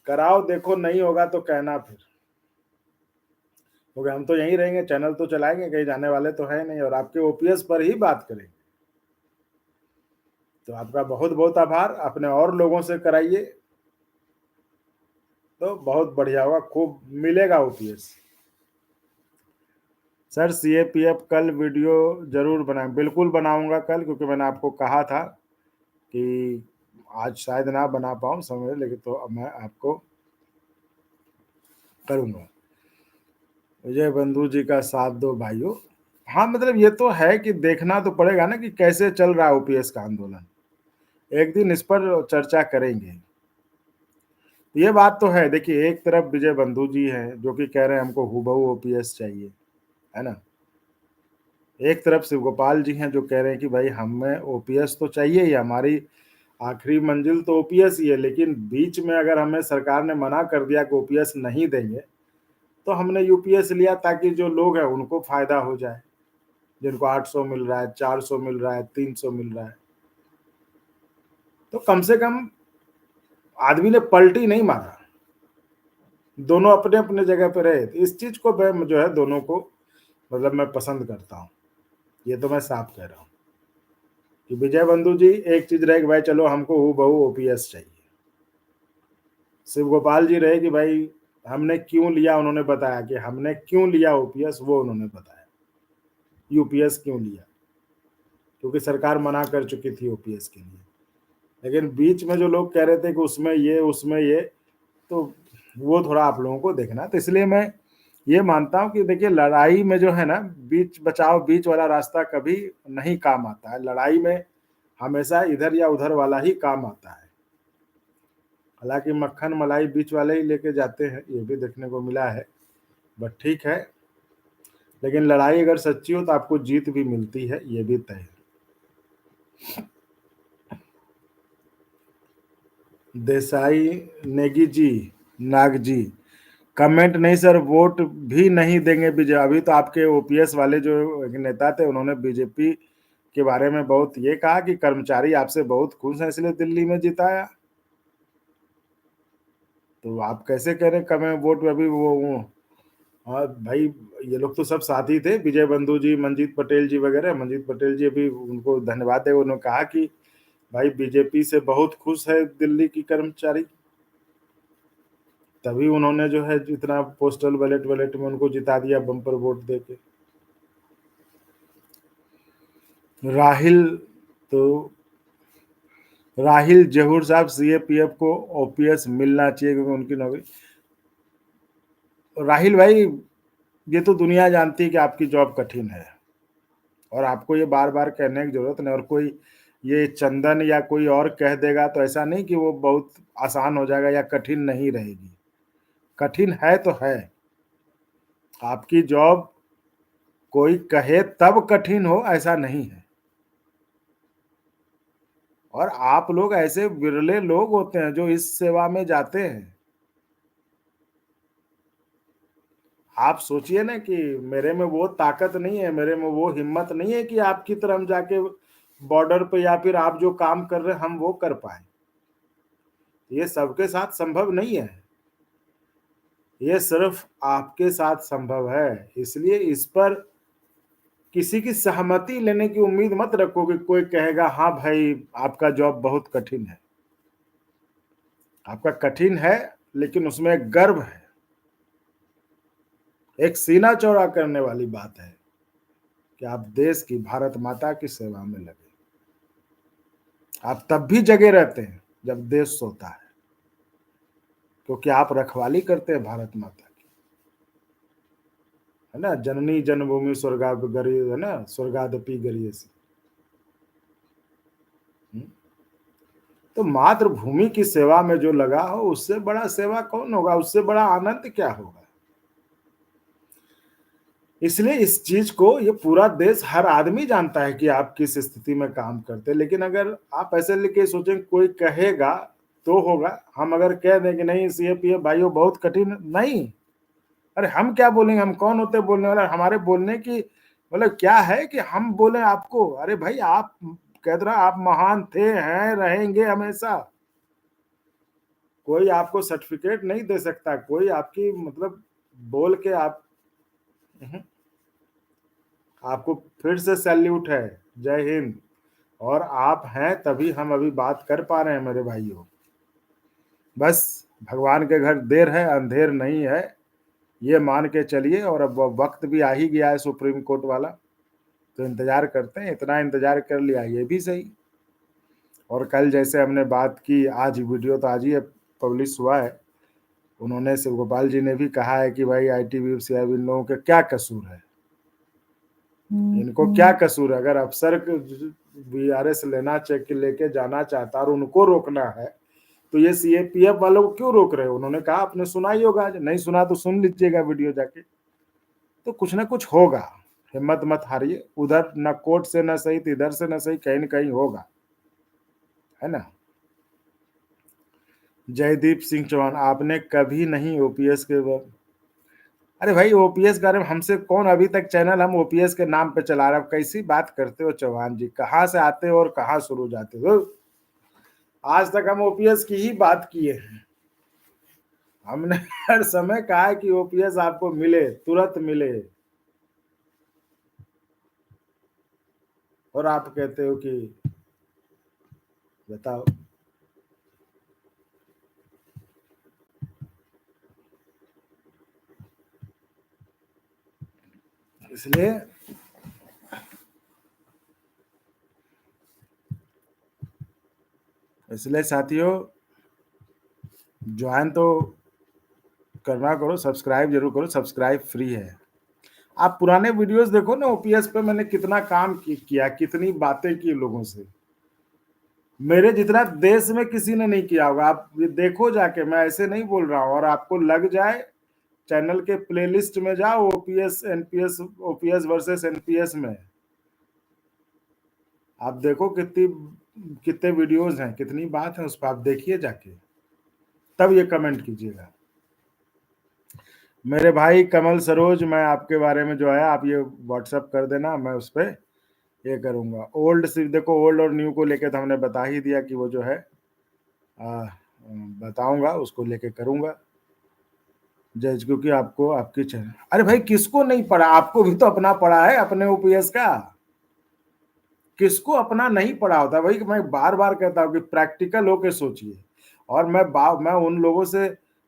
कराओ, देखो नहीं होगा तो कहना फिर, क्योंकि हम तो यहीं रहेंगे, चैनल तो चलाएंगे, कहीं जाने वाले तो है नहीं, और आपके ओपीएस पर ही बात करेंगे। तो आपका बहुत बहुत आभार, अपने और लोगों से कराइए तो बहुत बढ़िया होगा, खूब मिलेगा ओपीएस। सर सीएपीएफ कल वीडियो जरूर बनाएं, बिल्कुल बनाऊंगा कल, क्योंकि मैंने आपको कहा था कि आज शायद ना बना पाऊँ समय, लेकिन तो अब मैं आपको करूंगा। विजय बंधु जी का साथ दो भाइयों। हाँ मतलब ये तो है कि देखना तो पड़ेगा ना कि कैसे चल रहा है ओपीएस का आंदोलन, एक दिन इस पर चर्चा करेंगे। ये बात तो है, देखिए एक तरफ विजय बंधु जी हैं जो कि कह रहे हैं हमको हूबहू ओपीएस चाहिए, है ना। एक तरफ शिव गोपाल जी हैं जो कह रहे हैं कि भाई हमें ओपीएस तो चाहिए ही, हमारी आखिरी मंजिल तो ओपीएस ही है, लेकिन बीच में अगर हमें सरकार ने मना कर दिया कि ओपीएस नहीं देंगे, तो हमने यूपीएस लिया ताकि जो लोग हैं उनको फायदा हो जाए, जिनको 800 मिल रहा है, 400 मिल रहा है, 300 मिल रहा है, तो कम से कम आदमी ने पलटी नहीं मारा, दोनों अपने अपने जगह पे रहे। तो इस चीज को मैं जो है दोनों को मतलब मैं पसंद करता हूँ, ये तो मैं साफ कह रहा हूँ कि विजय बंधु जी एक चीज रहे कि भाई चलो हमको हूबहू ओपीएस चाहिए, शिव गोपाल जी रहे कि भाई हमने क्यों लिया, उन्होंने बताया कि हमने क्यों लिया ओपीएस, वो उन्होंने बताया यूपीएस क्यों लिया, क्योंकि सरकार मना कर चुकी थी ओपीएस के लिए। लेकिन बीच में जो लोग कह रहे थे कि उसमें ये उसमें ये, तो वो थोड़ा आप लोगों को देखना। तो इसलिए मैं ये मानता हूं कि देखिए लड़ाई में जो है ना, बीच बचाव बीच वाला रास्ता कभी नहीं काम आता है, लड़ाई में हमेशा इधर या उधर वाला ही काम आता है। हालांकि मक्खन मलाई बीच वाले ही लेके जाते हैं, ये भी देखने को मिला है, बट ठीक है। लेकिन लड़ाई अगर सच्ची हो तो आपको जीत भी मिलती है, ये भी तय है। देसाई नेगी जी, नाग जी, कमेंट नहीं सर, वोट भी नहीं देंगे बीजेपी। अभी तो आपके ओपीएस वाले जो नेता थे उन्होंने बीजेपी के बारे में बहुत ये कहा कि कर्मचारी आपसे बहुत खुश हैं इसलिए दिल्ली में जिताया। तो आप कैसे कह रहे कमें वोट अभी वो हाँ भाई, ये लोग तो सब साथी थे, विजय बंधु जी, मंजीत पटेल जी वगैरह। मंजीत पटेल जी अभी उनको धन्यवाद है, उन्होंने कहा कि भाई बीजेपी से बहुत खुश है दिल्ली की कर्मचारी, तभी उन्होंने जो है जितना पोस्टल बैलेट वैलेट में उनको जिता दिया बम्पर वोट देके। राहिल, तो राहिल जहूर साहब, सीएपीएफ को ओपीएस मिलना चाहिए क्योंकि उनकी नौकरी। राहिल भाई, ये तो दुनिया जानती है कि आपकी जॉब कठिन है, और आपको ये बार बार कहने की जरूरत नहीं, और कोई ये चंदन या कोई और कह देगा तो ऐसा नहीं कि वो बहुत आसान हो जाएगा या कठिन नहीं रहेगी, कठिन है तो है। आपकी जॉब कोई कहे तब कठिन हो ऐसा नहीं है, और आप लोग ऐसे विरले लोग होते हैं जो इस सेवा में जाते हैं। आप सोचिए ना कि मेरे में वो ताकत नहीं है, मेरे में वो हिम्मत नहीं है कि आपकी तरह हम जाके बॉर्डर पे या फिर आप जो काम कर रहे हैं हम वो कर पाए, ये सबके साथ संभव नहीं है। ये सिर्फ आपके साथ संभव है, इसलिए इस पर किसी की सहमति लेने की उम्मीद मत रखो कि कोई कहेगा हाँ भाई आपका जॉब बहुत कठिन है। आपका कठिन है, लेकिन उसमें एक गर्व है, एक सीना चौड़ा करने वाली बात है कि आप देश की, भारत माता की सेवा में लगे। आप तब भी जगे रहते हैं जब देश सोता है, क्योंकि आप रखवाली करते हैं भारत माता की, है ना। जननी जन्मभूमि स्वर्गादपि है ना, स्वर्गादपि गरीयसी। तो मातृभूमि की सेवा में जो लगा हो, उससे बड़ा सेवा कौन होगा, उससे बड़ा आनंद क्या होगा। इसलिए इस चीज को ये पूरा देश, हर आदमी जानता है कि आप किस स्थिति में काम करते हैं, लेकिन अगर आप ऐसे लेके सोचें कोई कहेगा तो होगा। हम अगर कह दें कि नहीं सीएपीएफ भाइयों बहुत कठिन, नहीं, अरे हम क्या बोलेंगे, हम कौन होते बोलने वाले। हमारे बोलने की मतलब क्या है कि हम बोले आपको, अरे भाई आप कह रहे आप महान थे, हैं, रहेंगे हमेशा। कोई आपको सर्टिफिकेट नहीं दे सकता, कोई आपकी मतलब बोल के आप, आपको फिर से सैल्यूट है, जय हिंद। और आप हैं तभी हम अभी बात कर पा रहे हैं मेरे भाइयों। बस भगवान के घर देर है अंधेर नहीं है, ये मान के चलिए। और अब वक्त भी आ ही गया है सुप्रीम कोर्ट वाला, तो इंतजार करते हैं। इतना इंतजार कर लिया ये भी सही। और कल जैसे हमने बात की, आज वीडियो तो आज ही पब्लिश हुआ है, उन्होंने शिव गोपाल जी ने भी कहा है कि भाई ITBP इन लोगों के क्या कसूर है, इनको क्या कसूर है। अगर अफसर VRS लेना चेक लेके जाना चाहता और उनको रोकना है, तो ये CAPF वालों को क्यों रोक रहे हो। उन्होंने कहा आपने सुना ही होगा, नहीं सुना तो सुन लीजिएगा वीडियो जाके। तो कुछ ना कुछ होगा, हिम्मत मत हारिए। उधर न कोर्ट से न सही, इधर से न सही, कहीं न कहीं होगा, है ना। जयदीप सिंह चौहान, आपने कभी नहीं OPS के, अरे भाई OPS के बारे में हमसे कौन, अभी तक चैनल हम OPS के नाम पे चला रहे हो। कैसी बात करते हो चौहान जी, कहाँ से आते हो और कहाँ शुरू जाते हो। आज तक हम OPS की ही बात किए हैं। हमने हर समय कहा है कि OPS आपको मिले, तुरंत मिले, और आप कहते हो कि बताओ। इसलिए इसलिए साथियों, ज्वाइन तो करना करो, सब्सक्राइब जरूर करो, सब्सक्राइब फ्री है। आप पुराने वीडियोस देखो ना, OPS पे मैंने कितना काम किया, कितनी बातें की लोगों से, मेरे जितना देश में किसी ने नहीं किया होगा। आप ये देखो जाके, मैं ऐसे नहीं बोल रहा हूँ। और आपको लग जाए, चैनल के प्लेलिस्ट में जाओ, OPS NPS, OPS versus NPS में आप देखो कितनी, कितने वीडियोस हैं, कितनी बात है उस पर, आप देखिए जाके, तब ये कमेंट कीजिएगा। मेरे भाई कमल सरोज, मैं आपके बारे में जो है आप ये व्हाट्सअप कर देना, मैं उस पर ये करूंगा। ओल्ड सिर्फ देखो, ओल्ड और न्यू को लेके तो हमने बता ही दिया कि वो जो है बताऊंगा, उसको लेके करूंगा जज, क्योंकि आपको आपकी चैनल, अरे भाई किसको नहीं पढ़ा, आपको भी तो अपना पढ़ा है अपने OPS का, किसको अपना नहीं पढ़ा होता। भाई मैं बार बार कहता हूँ कि प्रैक्टिकल होके सोचिए। और मैं उन लोगों से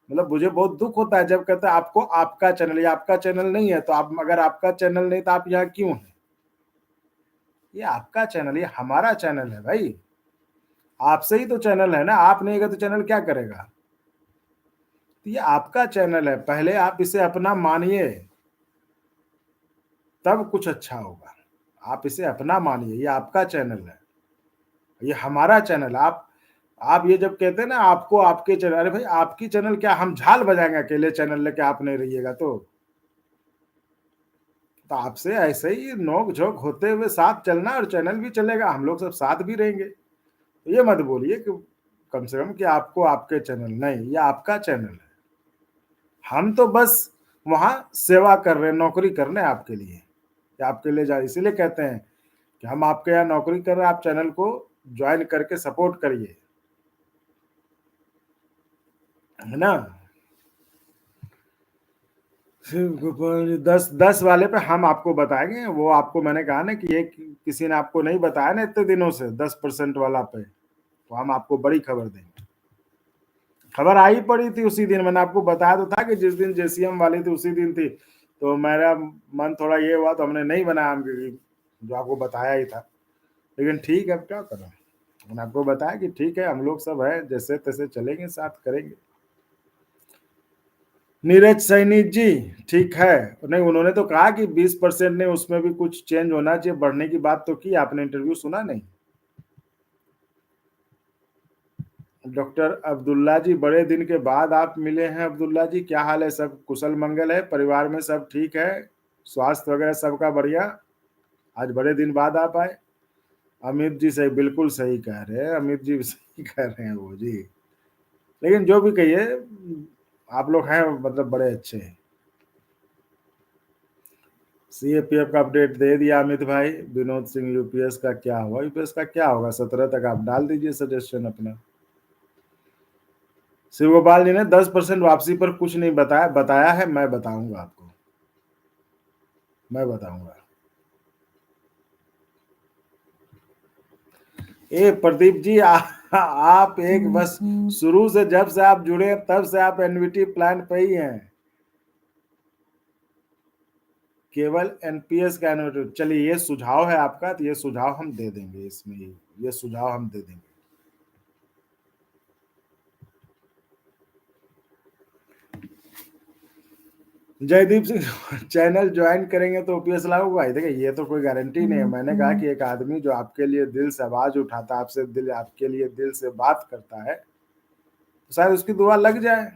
मतलब मुझे बहुत दुख होता है जब कहते हैं आपको आपका चैनल, या आपका चैनल नहीं है तो आप, अगर आपका चैनल नहीं तो आप यहाँ क्यों हैं। ये आपका चैनल, ये हमारा चैनल है भाई, आपसे ही तो चैनल है ना। आप नहीं गए तो चैनल क्या करेगा। तो ये आपका चैनल है, पहले आप इसे अपना मानिए, तब कुछ अच्छा होगा। आप इसे अपना मानिए, ये आपका चैनल है, ये हमारा चैनल। आप ये जब कहते हैं ना आपको आपके चैनल, अरे भाई आपकी चैनल क्या, हम झाल बजाएंगे अकेले चैनल लेके, आप नहीं रहिएगा तो आपसे ऐसे ही नोक झोंक होते हुए साथ चलना, और चैनल भी चलेगा, हम लोग सब साथ भी रहेंगे। तो ये मत बोलिए कि कम से कम कि आपको आपके चैनल, नहीं, ये आपका चैनल है। हम तो बस वहां सेवा कर रहे हैं, नौकरी कर रहे हैं आपके लिए, या आपके लिए जा, इसीलिए कहते हैं कि हम आपके यहाँ नौकरी कर रहे हैं, आप चैनल को ज्वाइन करके सपोर्ट करिए, है ना। शिव गोपाल जी, 10 वाले पे हम आपको बताएंगे। वो आपको मैंने कहा ना कि ये किसी ने आपको नहीं बताया ना इतने दिनों से 10% वाला पे, तो हम आपको बड़ी खबर देंगे। खबर आई पड़ी थी उसी दिन, मैंने आपको बताया तो था कि जिस दिन जेसीएम वाली थी उसी दिन थी। तो मेरा मन थोड़ा ये हुआ तो हमने नहीं बनाया, हम जो आपको बताया ही था। लेकिन ठीक है, अब क्या करें, मैंने आपको बताया कि ठीक है, हम लोग सब है, जैसे तैसे चलेंगे, साथ करेंगे। नीरज सैनी जी, ठीक है। नहीं, उन्होंने तो कहा कि 20% ने उसमें भी कुछ चेंज होना चाहिए, बढ़ने की बात तो की। आपने इंटरव्यू सुना नहीं? डॉक्टर अब्दुल्ला जी, बड़े दिन के बाद आप मिले हैं। अब्दुल्ला जी, क्या हाल है? सब कुशल मंगल है? परिवार में सब ठीक है? स्वास्थ्य वगैरह सबका बढ़िया? आज बड़े दिन बाद आप आए। अमित जी, सही, बिल्कुल सही कह रहे हैं अमित जी, सही कह रहे हैं वो जी। लेकिन जो भी कहिए, आप लोग हैं मतलब बड़े अच्छे हैं। सीएपीएफ का अपडेट दे दिया अमित भाई। विनोद सिंह, यूपीएस का क्या हुआ? यूपीएस का क्या होगा, 17 तक आप डाल दीजिए सजेशन अपना। शिव गोपाल जी ने 10% वापसी पर कुछ नहीं बताया, बताया है, मैं बताऊंगा आपको, मैं बताऊंगा। ए प्रदीप जी, आप एक बस शुरू से, जब से आप जुड़े तब से आप एनवीटी प्लान पे ही हैं। केवल एनपीएस का एनवीटी। चलिए, ये सुझाव है आपका, तो ये सुझाव हम दे देंगे इसमें, ये सुझाव हम दे देंगे। जयदीप सिंह, चैनल ज्वाइन करेंगे तो ओपीएस लागू होगा? देखिए, ये तो कोई गारंटी नहीं है। मैंने कहा कि एक आदमी जो आपके लिए दिल से आवाज उठाता है, आपसे दिल, आपके लिए दिल से बात करता है, तो शायद उसकी दुआ लग जाए।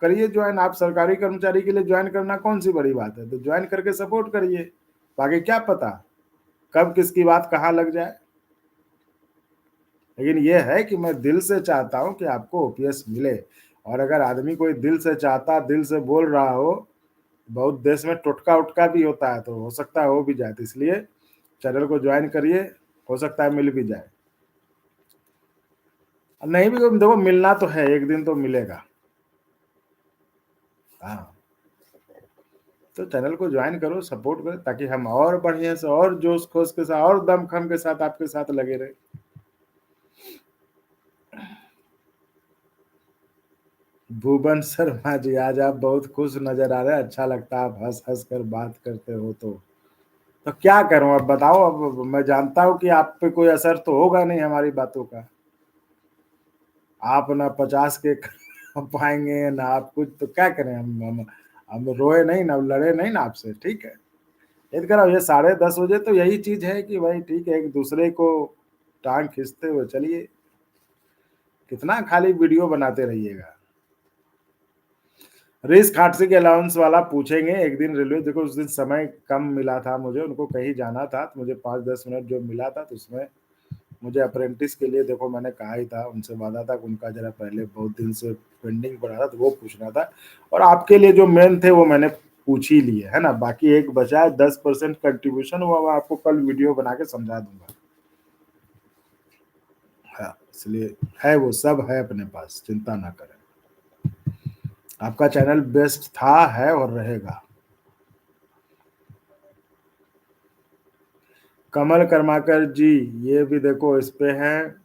करिए ज्वाइन। आप सरकारी कर्मचारी के लिए ज्वाइन करना कौन सी बड़ी बात है? तो ज्वाइन करके सपोर्ट करिए। बाकी क्या पता कब किसकी बात कहाँ लग जाए। लेकिन ये है कि मैं दिल से चाहता हूं कि आपको ओपीएस मिले। और अगर आदमी कोई दिल से चाहता, दिल से बोल रहा हो, बहुत देश में टोटका उटका भी होता है, तो हो सकता है हो भी जाए। तो इसलिए चैनल को ज्वाइन करिए, हो सकता है मिल भी जाए। नहीं भी तो देखो, मिलना तो है, एक दिन तो मिलेगा। हाँ, तो चैनल को ज्वाइन करो, सपोर्ट करो, ताकि हम और बढ़िया से और जोश खोश के साथ और दमखम के साथ आपके साथ लगे रहे। भुवन शर्मा जी, आज आप बहुत खुश नजर आ रहे हैं, अच्छा लगता है, आप हंस हंस कर बात करते हो। तो क्या करूं, अब बताओ। अब मैं जानता हूं कि आप पे कोई असर तो होगा नहीं हमारी बातों का। आप ना 50 के पाएंगे ना आप कुछ, तो क्या करें हम रोए नहीं ना, लड़े नहीं ना आपसे, ठीक है। ईद करो, ये 10:30 बजे तो यही चीज है कि भाई ठीक है, एक दूसरे को टांग खींचते हुए चलिए। कितना खाली वीडियो बनाते रहिएगा। रेस खाटसी के अलाउंस वाला पूछेंगे एक दिन रेलवे। देखो, उस दिन समय कम मिला था मुझे, उनको कहीं जाना था, तो मुझे 5-10 मिनट जो मिला था, तो उसमें मुझे अप्रेंटिस के लिए, देखो मैंने कहा ही था, उनसे वादा था, उनका जरा पहले बहुत दिन से पेंडिंग पड़ा था, तो वो पूछना था। और आपके लिए जो मेन थे वो मैंने पूछ ही लिए है ना। बाकी एक बचा है, 10% कंट्रीब्यूशन, वो मैं आपको कल वीडियो बना के समझा दूंगा। हाँ, इसलिए है, वो सब है अपने पास, चिंता ना करें। आपका चैनल बेस्ट था, है और रहेगा। कमल कर्माकर जी, ये भी देखो इस पे है।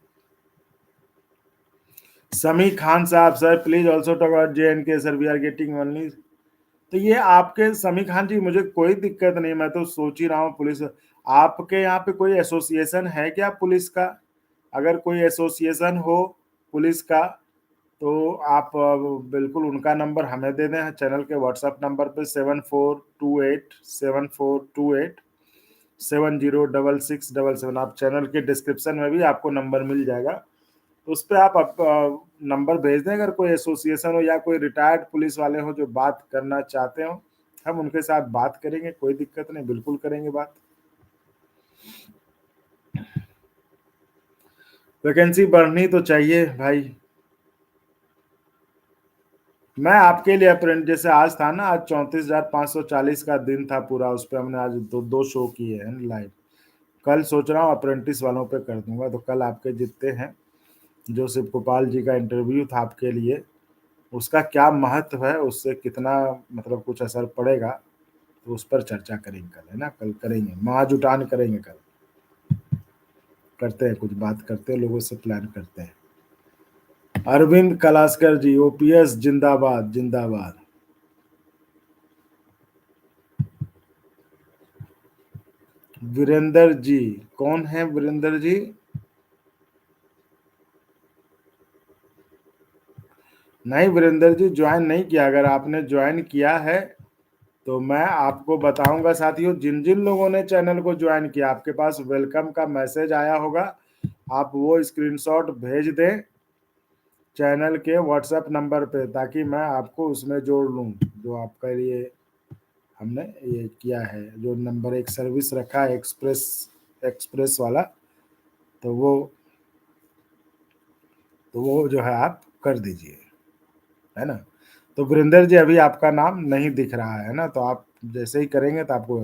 समी खान साहब, sir please also talk about JNK sir, we are getting only. तो ये आपके समी खान जी, मुझे कोई दिक्कत नहीं, मैं तो सोच ही रहा हूँ पुलिस। आपके यहाँ पे कोई एसोसिएशन है क्या पुलिस का? अगर कोई एसोसिएशन हो पुलिस का, तो आप बिल्कुल उनका नंबर हमें दे दें, चैनल के व्हाट्सएप नंबर पे 74287428706677। आप चैनल के डिस्क्रिप्शन में भी आपको नंबर मिल जाएगा, तो उस पर आप नंबर भेज दें। अगर कोई एसोसिएशन हो या कोई रिटायर्ड पुलिस वाले हो जो बात करना चाहते हो, हम उनके साथ बात करेंगे, कोई दिक्कत नहीं, बिल्कुल करेंगे बात। वैकेंसी बढ़नी तो चाहिए भाई। मैं आपके लिए अप्रेंट, जैसे आज था ना, आज 34,540 का दिन था पूरा, उस पर हमने आज दो दो शो किए हैं लाइव। कल सोच रहा हूँ अप्रेंटिस वालों पे कर दूंगा, तो कल आपके जितने हैं, जो शिव गोपाल जी का इंटरव्यू था आपके लिए, उसका क्या महत्व है, उससे कितना मतलब कुछ असर पड़ेगा, तो उस पर चर्चा करेंगे कल, है ना? कल करेंगे, महाजुटान करेंगे कल। करते हैं, कुछ बात करते हैं, लोगों से प्लान करते हैं। अरविंद कलास्कर जी, ओपीएस जिंदाबाद जिंदाबाद। वीरेंद्र जी, कौन है वीरेंद्र जी? नहीं वीरेंद्र जी, ज्वाइन नहीं किया। अगर आपने ज्वाइन किया है तो मैं आपको बताऊंगा साथियों, जिन जिन लोगों ने चैनल को ज्वाइन किया, आपके पास वेलकम का मैसेज आया होगा, आप वो स्क्रीनशॉट भेज दें चैनल के व्हाट्सएप नंबर पे, ताकि मैं आपको उसमें जोड़ लूं, जो आपके लिए हमने ये किया है, जो नंबर एक सर्विस रखा है एक्सप्रेस, एक्सप्रेस वाला, तो वो जो है आप कर दीजिए, है ना? तो वीरेंद्र जी, अभी आपका नाम नहीं दिख रहा है ना, तो आप जैसे ही करेंगे तो आपको।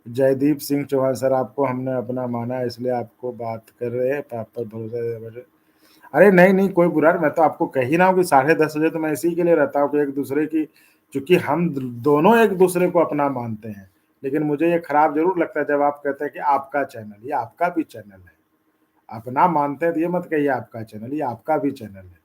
जयदीप सिंह चौहान सर, आपको हमने अपना माना है, इसलिए आपको बात कर रहे हैं, आप पर भरोसा। अरे नहीं नहीं, कोई बुरा नहीं, मैं तो आपको कह ही रहा हूँ कि 10:30 बजे तो मैं इसी के लिए रहता हूँ कि एक दूसरे की, क्योंकि हम दोनों एक दूसरे को अपना मानते हैं। लेकिन मुझे ये खराब जरूर लगता है जब आप कहते हैं कि आपका चैनल, ये आपका भी चैनल है। अपना मानते हैं तो ये मत कहिए आपका चैनल, ये आपका भी चैनल है।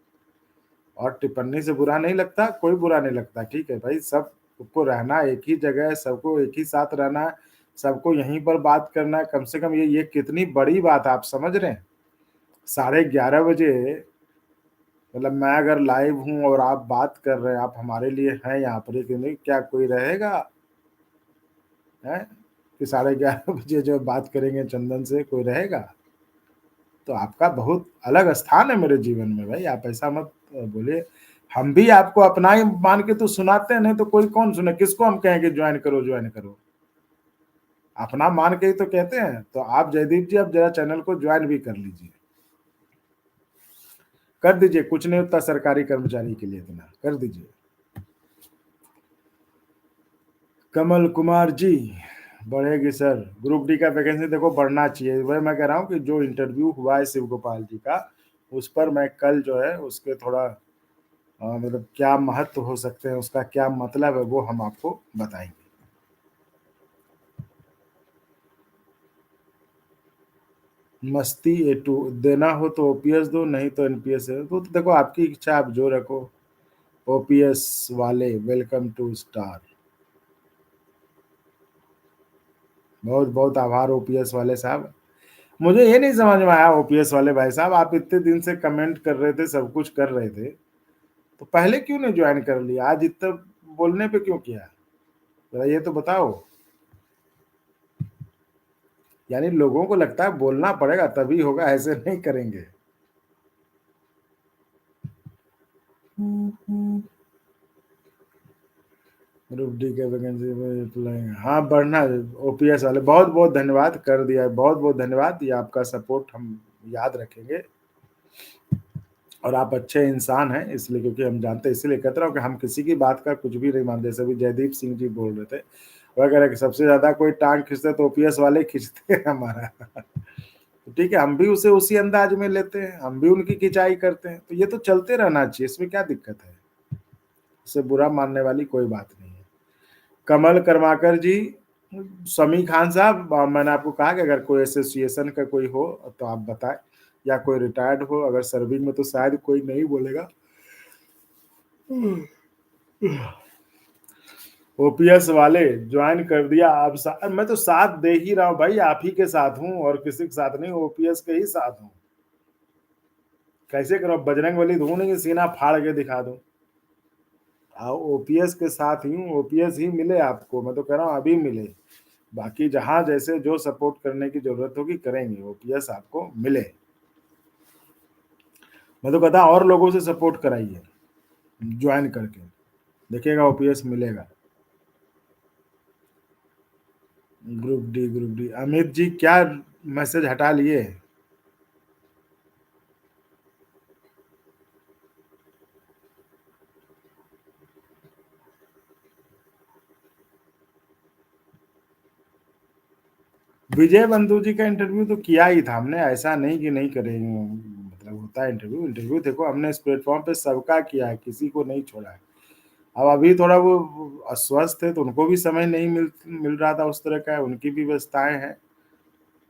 और टिप्पणी से बुरा नहीं लगता, कोई बुरा नहीं लगता, ठीक है भाई, सबको रहना एक ही जगह है, सबको एक ही साथ रहना है, सबको यहीं पर बात करना है। कम से कम ये कितनी बड़ी बात है, आप समझ रहे हैं? 11:30 बजे, मतलब मैं अगर लाइव हूं और आप बात कर रहे हैं, आप हमारे लिए हैं यहाँ पर, कि नहीं? क्या कोई रहेगा है कि 11:30 बजे जो बात करेंगे चंदन से, कोई रहेगा? तो आपका बहुत अलग स्थान है मेरे जीवन में भाई, आप ऐसा मत बोलिए। हम भी आपको अपना ही मान के तो सुनाते हैं, नहीं तो कोई कौन सुने? किसको हम कहें कि ज्वाइन करो ज्वाइन करो? अपना मान के ही तो कहते हैं। तो आप जयदीप जी, अब जरा चैनल को ज्वाइन भी कर लीजिए, कर दीजिए, कुछ नहीं होता सरकारी कर्मचारी के लिए, इतना कर दीजिए। कमल कुमार जी, बढ़ेगी सर, ग्रुप डी का वैकेंसी देखो बढ़ना चाहिए। वही मैं कह रहा हूँ कि जो इंटरव्यू हुआ है शिव गोपाल जी का, उस पर मैं कल जो है उसके थोड़ा मतलब क्या महत्व हो सकते हैं, उसका क्या मतलब है, वो हम आपको बताएंगे। मस्ती A2 देना हो तो ओपीएस दो, नहीं तो एनपीएस है, वो तो देखो आपकी इच्छा, आप जो रखो। ओपीएस वाले, वेलकम टू स्टार। बहुत बहुत आभार ओपीएस वाले साहब। मुझे ये नहीं समझ में आया ओपीएस वाले भाई साहब, आप इतने दिन से कमेंट कर रहे थे, सब कुछ कर रहे थे, तो पहले क्यों नहीं ज्वाइन कर लिया? आज इतना बोलने पे क्यों किया? जरा ये तो बताओ। यानी लोगों को लगता है बोलना पड़ेगा तभी होगा, ऐसे नहीं करेंगे। ग्रुप डी के वैकेंसी में अप्लाई, हाँ बढ़ना। ओपीएस वाले बहुत बहुत धन्यवाद, कर दिया है, बहुत बहुत धन्यवाद, ये आपका सपोर्ट हम याद रखेंगे। और आप अच्छे इंसान हैं, इसलिए, क्योंकि हम जानते हैं, इसीलिए कहते रहो कि हम किसी की बात का कुछ भी नहीं मानते। जैसे भी जयदीप सिंह जी बोल रहे थे, वह कह रहे कि सबसे ज्यादा कोई टांग खींचते तो ओपीएस वाले खींचते हैं हमारा। तो ठीक है, हम भी उसे उसी अंदाज में लेते हैं, हम भी उनकी खिंचाई करते हैं, तो ये तो चलते रहना चाहिए, इसमें क्या दिक्कत है? इससे बुरा मानने वाली कोई बात नहीं है। कमल कर्माकर जी, समी खान साहब, मैंने आपको कहा कि अगर कोई एसोसिएशन का कोई हो तो आप बताएं, या कोई रिटायर्ड हो, अगर सर्विंग में तो शायद कोई नहीं बोलेगा। ओपीएस वाले ज्वाइन कर दिया, आप मैं तो साथ दे ही रहा हूं भाई, आप ही के साथ हूं और किसी के साथ नहीं, ओपीएस के ही साथ हूं। कैसे करो, बजरंग बली ढूंढेंगे, सीना फाड़ के दिखा दूं। ओपीएस के साथ ही हूँ, ओपीएस ही मिले आपको, मैं तो कह रहा हूँ अभी मिले। बाकी जहां जैसे जो सपोर्ट करने की जरूरत होगी करेंगे, ओपीएस आपको मिले। मैं तो कहता और लोगों से सपोर्ट कराइए ज्वाइन करके, देखिएगा ओपीएस मिलेगा। ग्रुप डी अमित जी, क्या मैसेज हटा लिए? विजय बंधु जी का इंटरव्यू तो किया ही था हमने, ऐसा नहीं कि नहीं करेंगे, मतलब मतलब होता है इंटरव्यू। इंटरव्यू देखो हमने इस प्लेटफॉर्म पे सबका किया है, किसी को नहीं छोड़ा है। अब अभी थोड़ा वो अस्वस्थ है तो उनको भी समय नहीं मिल रहा था उस तरह का, उनकी भी व्यस्तताएं हैं,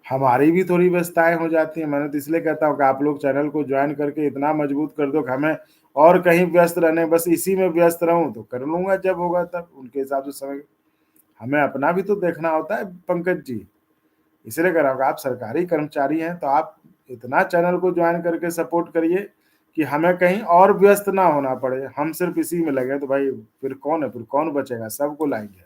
हमारी भी थोड़ी व्यस्तताएं हो जाती हैं। मैंने तो इसलिए कहता हूँ कि आप लोग चैनल को ज्वाइन करके इतना मजबूत कर दो कि हमें और कहीं व्यस्त रहने, बस इसी में व्यस्त रहूं तो कर लूंगा, जब होगा तब उनके हिसाब से समय। हमें अपना भी तो देखना होता है पंकज जी, इसलिए कह रहा हूँ आप सरकारी कर्मचारी हैं तो आप इतना चैनल को ज्वाइन करके सपोर्ट करिए कि हमें कहीं और व्यस्त ना होना पड़े। हम सिर्फ इसी में लगे तो भाई फिर कौन है, फिर कौन बचेगा, सबको लाएंगे।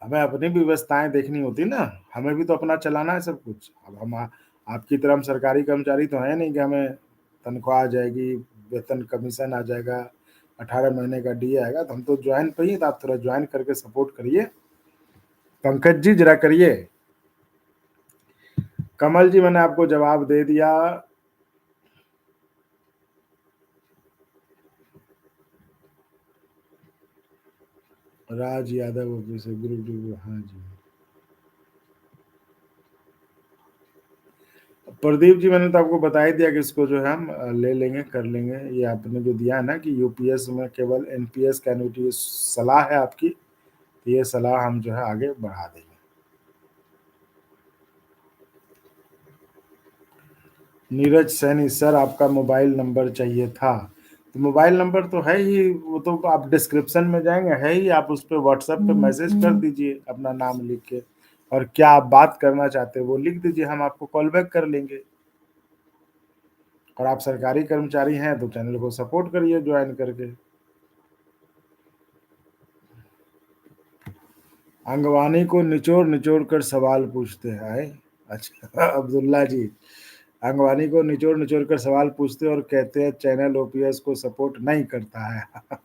हमें अपनी भी व्यवस्थाएं देखनी होती ना, हमें भी तो अपना चलाना है सब कुछ। अब हम आपकी तरह हम सरकारी कर्मचारी तो है नहीं कि हमें तनख्वाह आ जाएगी, वेतन कमीशन आ जाएगा, 18 महीने का डी आएगा। तो हम तो ज्वाइन पे ही, तो आप थोड़ा ज्वाइन करके सपोर्ट करिए पंकज जी, जरा करिए। कमल जी मैंने आपको जवाब दे दिया। राज यादव ऑफिस ग्रुप, हाँ जी। प्रदीप जी मैंने तो आपको बता ही दिया कि इसको जो है हम ले लेंगे, कर लेंगे। ये आपने जो दिया है ना कि यूपीएस में केवल एनपीएस का एन्युटी, सलाह है आपकी, तो ये सलाह हम जो है आगे बढ़ा देंगे। नीरज सैनी सर आपका मोबाइल नंबर चाहिए था। तो मोबाइल नंबर तो है ही, वो तो आप डिस्क्रिप्शन में जाएंगे, है ही, आप उस पर व्हाट्सएप पे मैसेज कर दीजिए अपना नाम लिख के, और क्या आप बात करना चाहते हैं वो लिख दीजिए, हम आपको कॉल बैक कर लेंगे। और आप सरकारी कर्मचारी हैं तो चैनल को सपोर्ट करिए ज्वाइन करके। अंगवानी को निचोड़ निचोड़ कर सवाल पूछते हैं। अच्छा अब्दुल्ला जी, अंगवानी को निचोड़ निचोड़ कर सवाल पूछते और कहते हैं चैनल ओपीएस को सपोर्ट नहीं करता है।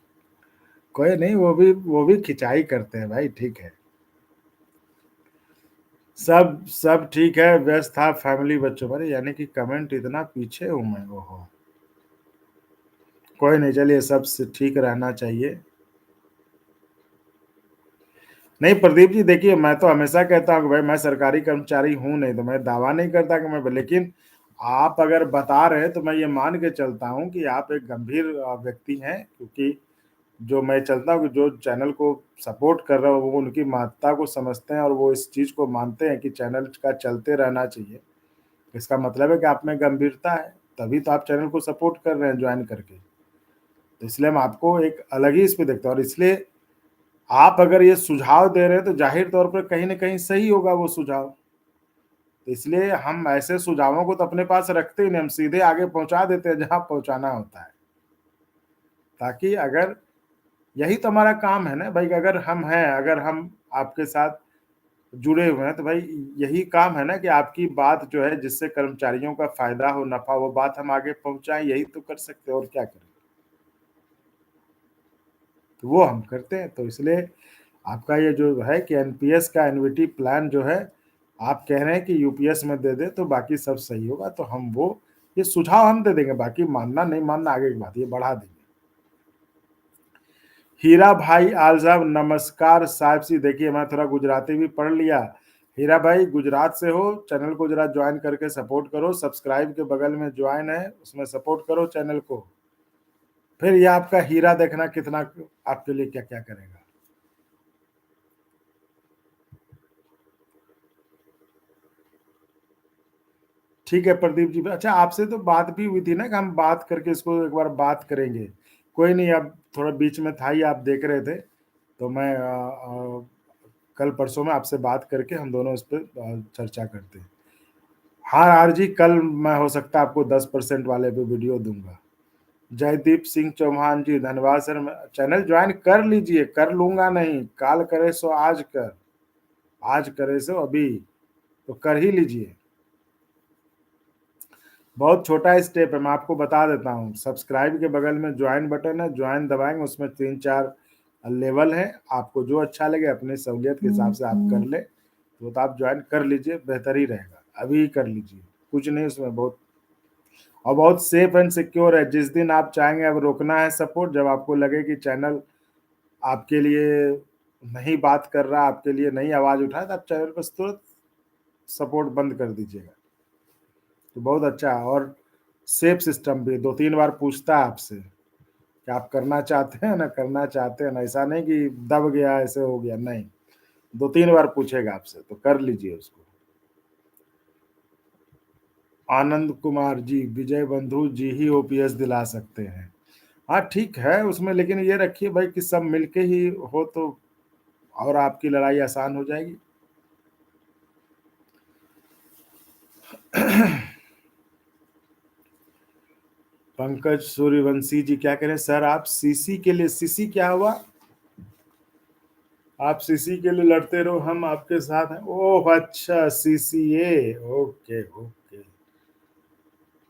कोई नहीं, वो भी खिंचाई करते हैं भाई, ठीक है। सब सब ठीक है, व्यस्त था फैमिली बच्चों पर, यानी कि कमेंट इतना पीछे हूं मैं, ओहो। कोई नहीं, चलिए सब से ठीक रहना चाहिए। नहीं प्रदीप जी देखिए, मैं तो हमेशा कहता हूँ कि भाई मैं सरकारी कर्मचारी हूं नहीं, तो मैं दावा नहीं करता कि मैं, लेकिन आप अगर बता रहे हैं तो मैं ये मान के चलता हूँ कि आप एक गंभीर व्यक्ति हैं, क्योंकि जो मैं चलता हूँ कि जो चैनल को सपोर्ट कर रहा हो वो उनकी महत्ता को समझते हैं और वो इस चीज को मानते हैं कि चैनल का चलते रहना चाहिए। इसका मतलब है कि आप में गंभीरता है, तभी तो आप चैनल को सपोर्ट कर रहे हैं ज्वाइन करके। तो इसलिए हम आपको एक अलग ही इस पे देखते हैं, और इसलिए आप अगर ये सुझाव दे रहे हैं तो जाहिर तौर पर कहीं ना कहीं सही होगा वो सुझाव। तो इसलिए हम ऐसे सुझावों को तो अपने पास रखते ही नहीं, हम सीधे आगे पहुंचा देते हैं जहां पहुंचाना होता है, ताकि अगर, यही तो हमारा काम है ना भाई, अगर हम हैं, अगर हम आपके साथ जुड़े हुए हैं तो भाई यही काम है ना कि आपकी बात जो है जिससे कर्मचारियों का फायदा हो, नफा, वो बात हम आगे पहुंचाएं, यही तो कर सकते हैं, और क्या करें। तो वो हम करते हैं। तो इसलिए आपका ये जो है कि एनपीएस का एन्युटी प्लान जो है, आप कह रहे हैं कि यूपीएस में दे दे तो बाकी सब सही होगा, तो हम वो, ये सुझाव हम दे देंगे, बाकी मानना नहीं मानना आगे की बात, ये बढ़ा देंगे। हीरा भाई आल साहब नमस्कार साहिब सी, देखिए मैं थोड़ा गुजराती भी पढ़ लिया। हीरा भाई गुजरात से हो, चैनल को जरा ज्वाइन करके सपोर्ट करो, सब्सक्राइब के बगल में ज्वाइन है उसमें सपोर्ट करो चैनल को। फिर ये आपका हीरा देखना कितना आपके लिए क्या क्या करेगा। ठीक है प्रदीप जी, अच्छा आपसे तो बात भी हुई थी ना कि हम बात करके इसको एक बार बात करेंगे। कोई नहीं, अब थोड़ा बीच में था ही, आप देख रहे थे, तो मैं कल परसों में आपसे बात करके हम दोनों इस पर चर्चा करते हैं। हाँ यार जी, कल मैं हो सकता है आपको 10% वाले पे वीडियो दूंगा। जयदीप सिंह चौहान जी धन्यवाद सर, चैनल ज्वाइन कर लीजिए, कर लूंगा नहीं, काल करे सो आज कर, आज करे सो अभी, तो कर ही लीजिए। बहुत छोटा स्टेप है, मैं आपको बता देता हूँ, सब्सक्राइब के बगल में ज्वाइन बटन है, ज्वाइन दबाएंगे, उसमें 3-4 लेवल है, आपको जो अच्छा लगे अपने सहूलियत के हिसाब से आप कर ले, तो आप ज्वाइन कर लीजिए, बेहतर ही रहेगा, अभी कर लीजिए, कुछ नहीं उसमें, बहुत, और बहुत सेफ एंड सिक्योर है। जिस दिन आप चाहेंगे अब रोकना है सपोर्ट, जब आपको लगे कि चैनल आपके लिए नहीं बात कर रहा, आपके लिए नहीं आवाज उठा, तो आप चैनल पर तुरंत सपोर्ट बंद कर दीजिएगा। तो बहुत अच्छा है और सेफ सिस्टम भी 2-3 बार पूछता है आपसे कि आप करना चाहते हैं ना, करना चाहते हैं ना, ऐसा नहीं कि दब गया, ऐसे हो गया, नहीं। 2-3 बार पूछेगा आपसे, तो कर लीजिए उसको। आनंद कुमार जी, विजय बंधु जी ही ओपीएस दिला सकते हैं। हाँ, ठीक है उसमें, लेकिन ये रखिए भाई कि सब मिलके ही हो तो और आपकी लड़ाई आसान हो जाएगी। पंकज सूर्यवंशी जी क्या कह रहे हैं, सर आप सीसी के लिए, सीसी क्या हुआ? आप सीसी के लिए लड़ते रहो, हम आपके साथ हैं। ओह अच्छा, सीसीए, ओके ओके।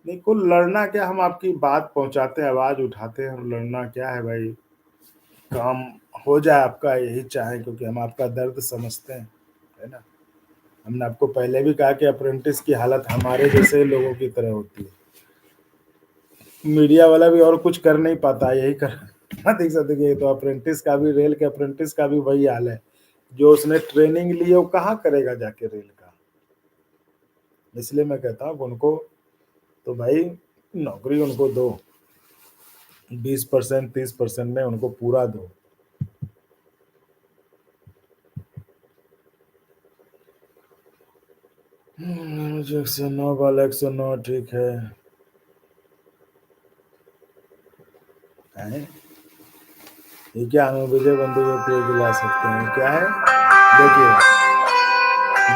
देखो लड़ना क्या, हम आपकी बात पहुंचाते हैं, आवाज उठाते हैं, और लड़ना क्या है भाई, काम हो जाए आपका यही चाहे, क्योंकि हम आपका दर्द समझते हैं, है ना। हमने आपको पहले भी कहा कि अप्रेंटिस की हालत हमारे जैसे लोगों की तरह होती है। मीडिया वाला भी और कुछ कर नहीं पाता, यही कर देख सकते कि तो अप्रेंटिस का भी, रेल के अप्रेंटिस का भी वही हाल है। जो उसने ट्रेनिंग ली है वो कहाँ करेगा जाके रेल का। इसलिए मैं कहता हूँ उनको तो भाई नौकरी उनको दो, 20% 30% में उनको पूरा दो। 109 वाला 109 ठीक है। हैं? ये क्या हमें विजय बंधु को क्यों दिला सकते हैं, क्या है? देखिए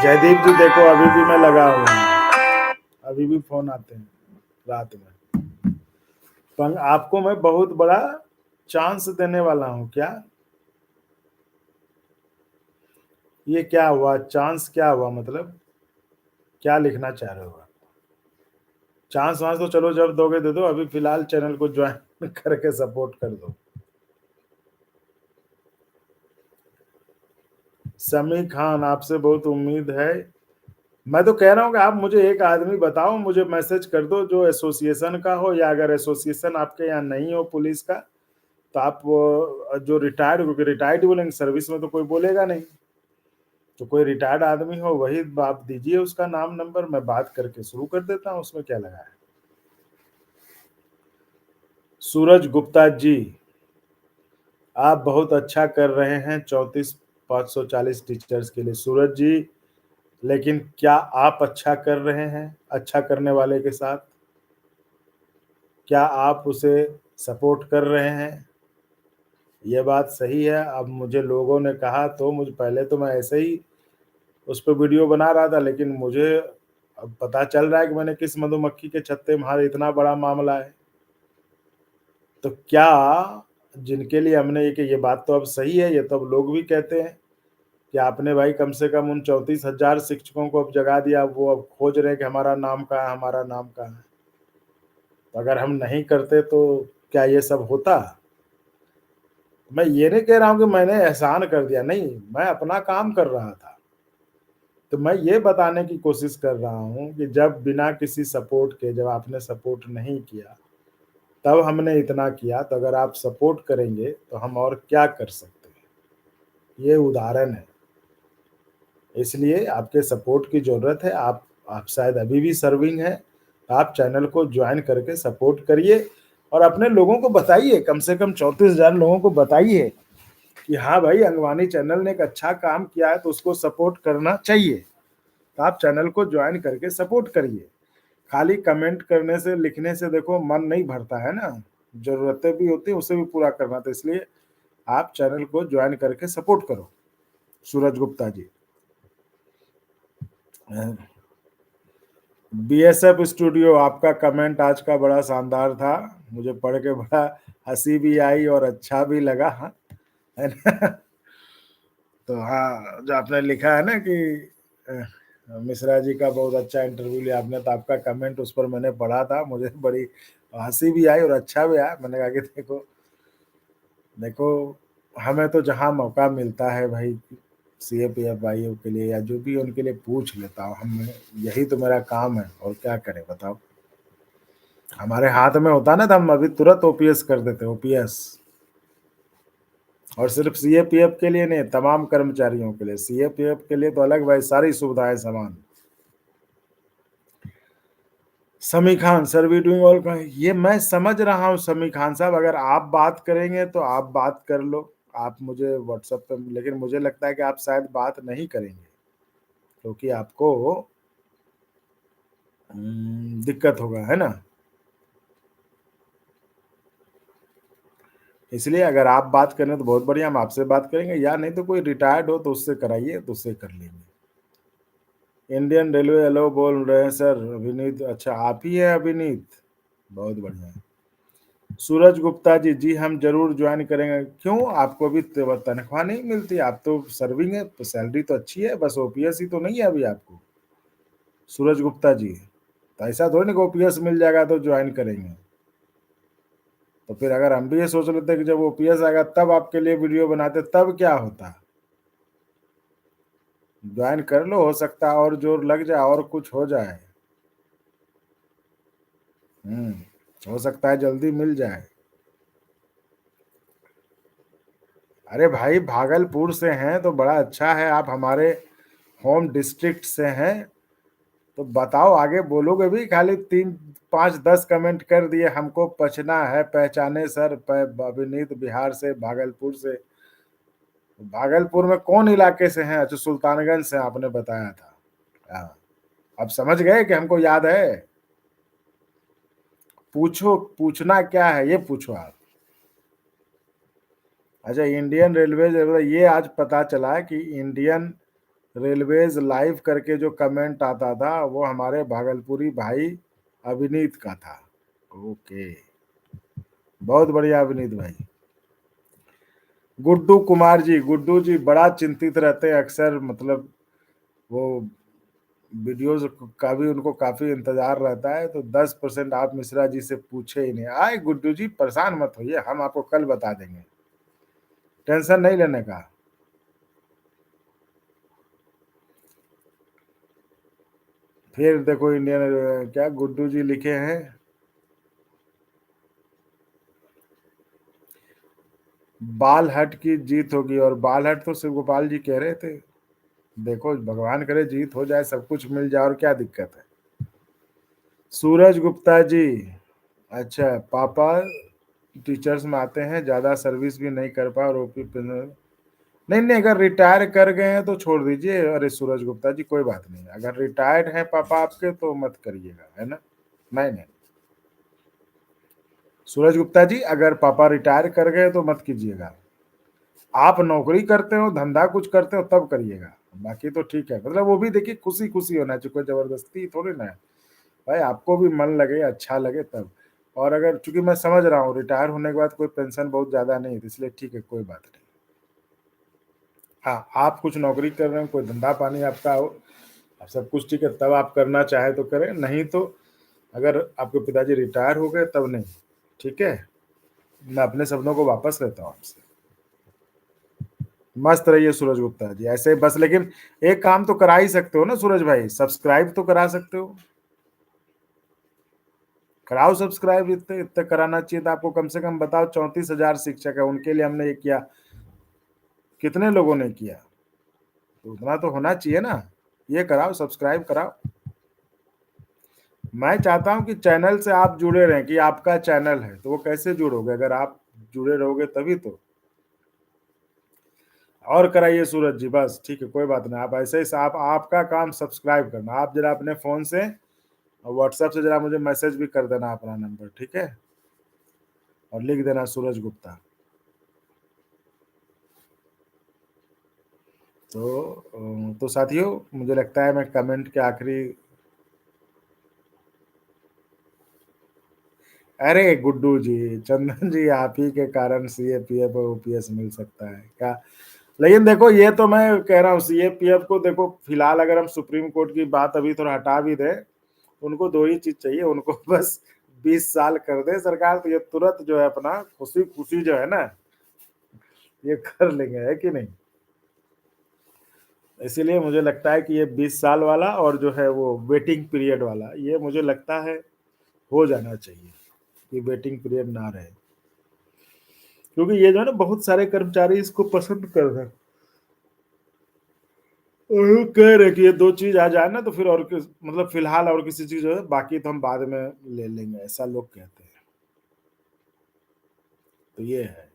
जयदीप जी, देखो अभी भी मैं लगा हुआ हूँ, अभी भी फोन आते हैं रात में। पर आपको मैं बहुत बड़ा चांस देने वाला हूँ क्या? ये क्या हुआ चांस, क्या हुआ मतलब, क्या लिखना चाह रहे हो आप? चांस वांस तो चलो जब दोगे दे दो, अभी फिलहाल चैनल को ज्वाइन करके सपोर्ट कर दो। समी खान, आपसे बहुत उम्मीद है। मैं तो कह रहा हूँ कि आप मुझे एक आदमी बताओ, मुझे मैसेज कर दो जो एसोसिएशन का हो, या अगर एसोसिएशन आपके यहाँ नहीं हो पुलिस का, तो आप वो जो रिटायर्ड, क्योंकि रिटायर्ड बोलेंगे, सर्विस में तो कोई बोलेगा नहीं, तो कोई रिटायर्ड आदमी हो वही आप दीजिए उसका नाम नंबर, मैं बात करके शुरू कर देता हूँ, उसमें क्या लगा है। सूरज गुप्ता जी, आप बहुत अच्छा कर रहे हैं 34,540 टीचर्स के लिए। सूरज जी, लेकिन क्या आप अच्छा कर रहे हैं अच्छा करने वाले के साथ? क्या आप उसे सपोर्ट कर रहे हैं? ये बात सही है। अब मुझे लोगों ने कहा, तो मुझे पहले तो मैं ऐसे ही उस पर वीडियो बना रहा था, लेकिन मुझे अब पता चल रहा है कि मैंने किस मधुमक्खी के छत्ते मारे, इतना बड़ा मामला है। तो क्या जिनके लिए हमने ये बात तो अब सही है, ये तो अब लोग भी कहते हैं कि आपने भाई कम से कम उन 34,000 शिक्षकों को अब जगा दिया, वो अब खोज रहे हैं कि हमारा नाम कहाँ है, हमारा नाम कहाँ है। तो अगर हम नहीं करते तो क्या ये सब होता? मैं ये नहीं कह रहा हूँ कि मैंने एहसान कर दिया, नहीं, मैं अपना काम कर रहा था। तो मैं ये बताने की कोशिश कर रहा हूँ कि जब बिना किसी सपोर्ट के, जब आपने सपोर्ट नहीं किया, तब हमने इतना किया, तो अगर आप सपोर्ट करेंगे तो हम और क्या कर सकते हैं। ये उदाहरण है। इसलिए आपके सपोर्ट की ज़रूरत है। आप शायद अभी भी सर्विंग हैं, आप चैनल को जॉइन करके सपोर्ट करिए और अपने लोगों को बताइए, कम से कम 34,000 लोगों को बताइए कि हाँ भाई, अंगवानी चैनल ने एक अच्छा काम किया है, तो उसको सपोर्ट करना चाहिए। तो आप चैनल को जॉइन करके सपोर्ट करिए। खाली कमेंट करने से, लिखने से देखो मन नहीं भरता है ना, ज़रूरतें भी होती हैं, उसे भी पूरा करना। तो इसलिए आप चैनल को जॉइन करके सपोर्ट करो। सूरज गुप्ता जी, बीएसएफ स्टूडियो, आपका कमेंट आज का बड़ा शानदार था, मुझे पढ़ के बड़ा हंसी भी आई और अच्छा भी लगा, है ना। तो हाँ, जो आपने लिखा है ना कि मिश्रा जी का बहुत अच्छा इंटरव्यू लिया आपने, तो आपका कमेंट उस पर मैंने पढ़ा था, मुझे बड़ी हंसी भी आई और अच्छा भी आया। मैंने कहा कि देखो देखो, हमें तो जहाँ मौका मिलता है भाई सीएपीएफ भाइयों के लिए या जो भी, उनके लिए पूछ लेता हूँ। हम, यही तो मेरा काम है, और क्या करें बताओ। हमारे हाथ में होता ना तो हम अभी तुरंत ओपीएस कर देते, ओपीएस। और सिर्फ सीएपीएफ के लिए नहीं, तमाम कर्मचारियों के लिए, सीएपीएफ के लिए तो अलग भाई सारी सुविधाएं समान। Sami Khan sir we doing all का ये मैं समझ रहा हूँ समी खान साहब, अगर आप बात करेंगे तो आप बात कर लो, आप मुझे व्हाट्सएप पे, लेकिन मुझे लगता है कि आप शायद बात नहीं करेंगे क्योंकि आपको दिक्कत होगा, है ना? इसलिए अगर आप बात करें तो बहुत बढ़िया, हम आपसे बात करेंगे, या नहीं तो कोई रिटायर्ड हो तो उससे कराइए, तो उससे कर लेंगे। इंडियन रेलवे हेलो बोल रहे हैं सर अभिनीत, अच्छा आप ही हैं अभिनीत, बहुत बढ़िया। सूरज गुप्ता जी, जी हम जरूर ज्वाइन करेंगे। क्यों, आपको भी तनख्वाह नहीं मिलती? आप तो सर्विंग है, तो सैलरी तो अच्छी है, बस ओपीएस ही तो नहीं है अभी आपको। सूरज गुप्ता जी, तो ऐसा थोड़ी ना कि ओपीएस मिल जाएगा तो ज्वाइन करेंगे। तो फिर अगर हम भी ये सोच लेते कि जब ओपीएस आएगा तब आपके लिए वीडियो बनाते, तब क्या होता? ज्वाइन कर लो, हो सकता है और जोर लग जाए और कुछ हो जाए। हो सकता है जल्दी मिल जाए। अरे भाई भागलपुर से हैं तो बड़ा अच्छा है, आप हमारे होम डिस्ट्रिक्ट से हैं, तो बताओ आगे बोलोगे भी? खाली 3 5 10 कमेंट कर दिए, हमको पछना है पहचाने सर अभिनीत बिहार से भागलपुर से। भागलपुर में कौन इलाके से हैं? अच्छा सुल्तानगंज से आपने बताया था। हाँ, अब समझ गए कि हमको याद है। पूछो, पूछना क्या है ये पूछो आप। अच्छा इंडियन रेलवेज, ये आज पता चला कि इंडियन रेलवेज लाइव करके जो कमेंट आता था वो हमारे भागलपुरी भाई अभिनीत का था। ओके, बहुत बढ़िया अभिनीत भाई। गुड्डू कुमार जी, गुड्डू जी बड़ा चिंतित रहते हैं अक्सर, मतलब वो वीडियोज का भी उनको काफी इंतजार रहता है, तो 10% आप मिश्रा जी से पूछे ही नहीं। आए गुड्डू जी परेशान मत होइए, हम आपको कल बता देंगे, टेंशन नहीं लेने का। फिर देखो इंडियन क्या गुड्डू जी लिखे हैं, बालहट की जीत होगी, और बालहट तो शिव गोपाल जी कह रहे थे। देखो भगवान करे जीत हो जाए, सब कुछ मिल जाए, और क्या दिक्कत है। सूरज गुप्ता जी, अच्छा पापा टीचर्स में आते हैं, ज्यादा सर्विस भी नहीं कर पाए और ओपी नहीं नहीं, अगर रिटायर कर गए हैं तो छोड़ दीजिए। अरे सूरज गुप्ता जी कोई बात नहीं, अगर रिटायर्ड हैं पापा आपके तो मत करिएगा, है ना? नहीं नहीं, सूरज गुप्ता जी अगर पापा रिटायर कर गए तो मत कीजिएगा। आप नौकरी करते हो, धंधा कुछ करते हो तब करिएगा, बाकी तो ठीक है। मतलब वो भी देखिए खुशी खुशी होना चाहिए, कोई जबरदस्ती थोड़ी ना है। भाई आपको भी मन लगे, अच्छा लगे तब। और अगर, चूंकि मैं समझ रहा हूँ रिटायर होने के बाद कोई पेंशन बहुत ज्यादा नहीं है, तो इसलिए ठीक है, कोई बात नहीं। हाँ, आप कुछ नौकरी कर रहे हो, कोई धंधा पानी आपका हो, अब सब कुछ ठीक है, तब आप करना चाहे तो करें, नहीं तो अगर आपके पिताजी रिटायर हो गए तब नहीं। ठीक है, मैं अपने शब्दों को वापस लेता हूँ आपसे। मस्त रहिए सूरज गुप्ता जी, ऐसे बस। लेकिन एक काम तो करा ही सकते हो ना सूरज भाई, सब्सक्राइब तो करा सकते हो। कराओ सब्सक्राइब, इतने इतने कराना चाहिए था आपको, कम से कम बताओ 34,000 शिक्षक है, उनके लिए हमने ये किया, कितने लोगों ने किया, तो उतना तो होना चाहिए ना। ये कराओ, सब्सक्राइब कराओ। मैं चाहता हूं कि चैनल से आप जुड़े रहें, कि आपका चैनल है तो वो कैसे जुड़ोगे, अगर आप जुड़े रहोगे तभी तो। और कराइए सूरज जी, बस ठीक है, कोई बात नहीं। आप ऐसे ही, आप आपका काम सब्सक्राइब करना, आप जरा अपने फोन से व्हाट्सएप से जरा मुझे मैसेज भी कर देना अपना नंबर, ठीक है, और लिख देना सूरज गुप्ता। तो साथियों, मुझे लगता है मैं कमेंट के आखिरी, अरे गुड्डू जी, चंदन जी, आप ही के कारण सीएपीएफ और ओपीएस मिल सकता है क्या? लेकिन देखो ये तो मैं कह रहा हूँ, सीएपीएफ को देखो फिलहाल अगर हम सुप्रीम कोर्ट की बात अभी थोड़ा हटा भी दें, उनको दो ही चीज चाहिए, उनको बस 20 साल कर दे सरकार, तो ये तुरंत जो है अपना खुशी खुशी जो है ना, ये कर लेंगे, है कि नहीं? इसीलिए मुझे लगता है कि ये 20 साल वाला और जो है वो वेटिंग पीरियड वाला, ये मुझे लगता है हो जाना चाहिए, कि वेटिंग पीरियड ना रहे, क्योंकि ये जो है ना बहुत सारे कर्मचारी इसको पसंद कर रहे हैं। और वो कह रहे कि ये 2 चीज़ आ जाए ना तो फिर और किस मतलब फिलहाल और किसी चीज़ हो बाकी तो हम बाद में ले लेंगे, ऐसा लोग कहते हैं। तो ये है।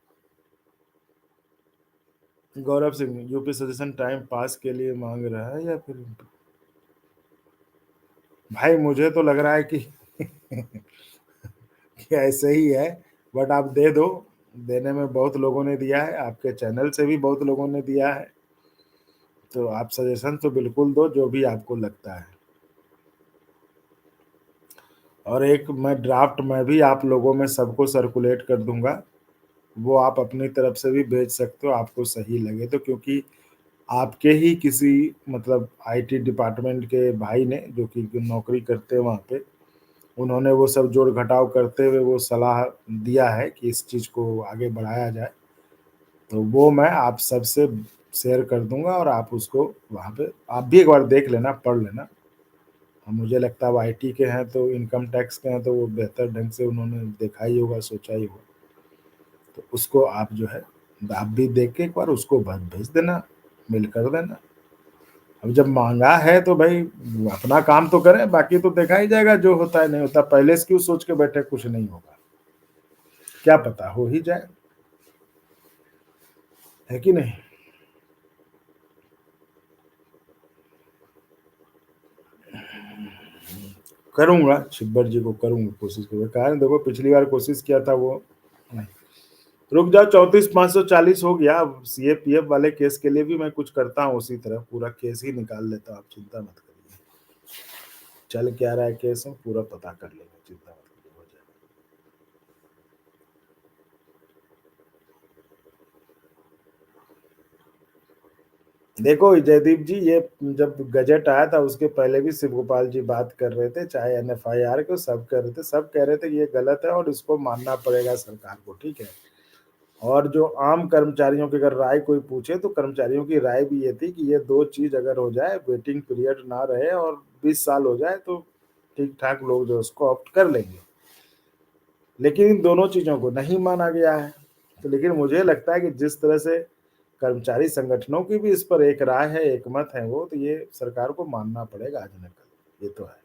Gaurav Singh UP suggestion time pass के लिए माँग रहा है या फिर भाई मुझे तो लग रहा है कि कि ऐसे ही है, बट आप दे दो, देने में बहुत लोगों ने दिया है, आपके चैनल से भी बहुत लोगों ने दिया है, तो आप सजेशन तो बिल्कुल दो जो भी आपको लगता है। और एक मैं ड्राफ्ट मैं भी आप लोगों में सबको सर्कुलेट कर दूँगा, वो आप अपनी तरफ से भी भेज सकते हो, आपको सही लगे तो क्योंकि आपके ही किसी मतलब आईटी डिपार्टमेंट के भाई ने जो कि नौकरी करते हैं वहाँ पे, उन्होंने वो सब जोड़-घटाव करते हुए वो सलाह दिया है कि इस चीज़ को आगे बढ़ाया जाए। तो वो मैं आप सबसे शेयर कर दूँगा और आप उसको वहाँ पे आप भी एक बार देख लेना, पढ़ लेना। मुझे लगता है वो आईटी के हैं तो इनकम टैक्स के हैं तो वो बेहतर ढंग से उन्होंने देखा ही होगा, सोचा ही होगा। तो उसको आप जो है आप भी देख के एक बार उसको बस भेज देना, मेल कर देना। अब जब माँगा है तो भई अपना काम तो करें, बाकी तो देखा ही जाएगा जो होता है नहीं होता। पहले से क्यों सोच के बैठे कुछ नहीं होगा, क्या पता हो ही जाए, है कि नहीं? करूँगा, छिब्बर जी को करूँगा कोशिश करूँगा। कहा है देखो पिछली बार कोशिश किया था वो नहीं। रुक जाओ 34,540 हो गया, अब सीएपीएफ वाले केस के लिए भी मैं कुछ करता हूँ उसी तरह, पूरा केस ही निकाल लेता हूँ, आप चिंता मत करिए। चल क्या रहा है केस में पूरा पता कर लेंगे, चिंता मत करिए हो जाएगा। देखो जयदीप जी ये जब गजट आया था उसके पहले भी शिव गोपाल जी बात कर रहे थे, चाहे एनएफआईआर को सब कर रहे थे, सब कह रहे थे कि ये गलत है और इसको मानना पड़ेगा सरकार को, ठीक है। और जो आम कर्मचारियों की अगर राय कोई पूछे तो कर्मचारियों की राय भी ये थी कि ये 2 चीज़ अगर हो जाए, वेटिंग पीरियड ना रहे और 20 साल हो जाए तो ठीक-ठाक लोग जो है उसको ऑप्ट कर लेंगे। लेकिन इन दोनों चीज़ों को नहीं माना गया है। तो लेकिन मुझे लगता है कि जिस तरह से कर्मचारी संगठनों की भी इस पर एक राय है, एक मत है वो, तो ये सरकार को मानना पड़ेगा आज ना कल, ये तो है।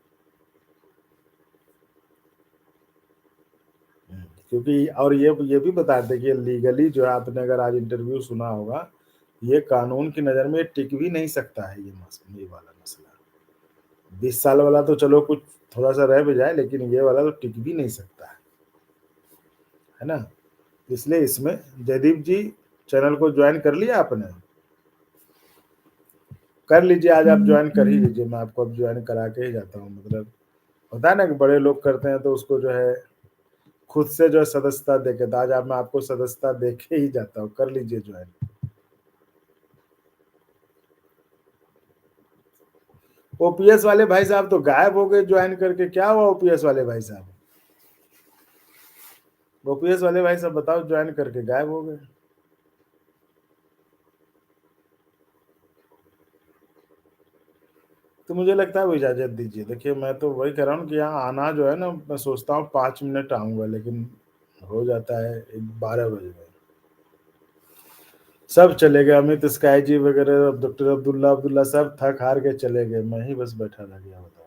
क्योंकि और ये भी बता दें कि लीगली जो है आपने अगर आज इंटरव्यू सुना होगा, ये कानून की नज़र में ये टिक भी नहीं सकता है ये वाला मसला। 20 साल वाला तो चलो कुछ थोड़ा-सा रह भी जाए लेकिन ये वाला तो टिक भी नहीं सकता है ना? इसलिए इसमें जयदीप जी चैनल को जॉइन कर लिया आपने? कर लीजिए आज आप जॉइन कर ही लीजिए, मैं आपको अब जॉइन करा के ही जाता हूँ मतलब होता है ना कि बड़े लोग करते हैं तो उसको जो है खुद से जो है सदस्यता देके तो आज आप मैं आपको सदस्यता देके ही जाता हूँ, कर लीजिए जॉइन। ओपीएस वाले भाई साहब तो गायब हो गए जॉइन करके, क्या हुआ ओपीएस वाले भाई साहब? ओपीएस वाले भाई साहब बताओ जॉइन करके गायब हो गए। तो मुझे लगता है वो इजाज़त दीजिए। देखिए मैं तो वही कह रहा हूँ कि यहाँ आना जो है ना मैं सोचता हूँ 5 मिनट आऊँगा लेकिन हो जाता है 12 बज गए। सब चले गए अमित स्काई जी वगैरह डॉक्टर अब्दुल्ला अब्दुल्ला सब थक हार के चले गए, मैं ही बस बैठा रह गया बताओ।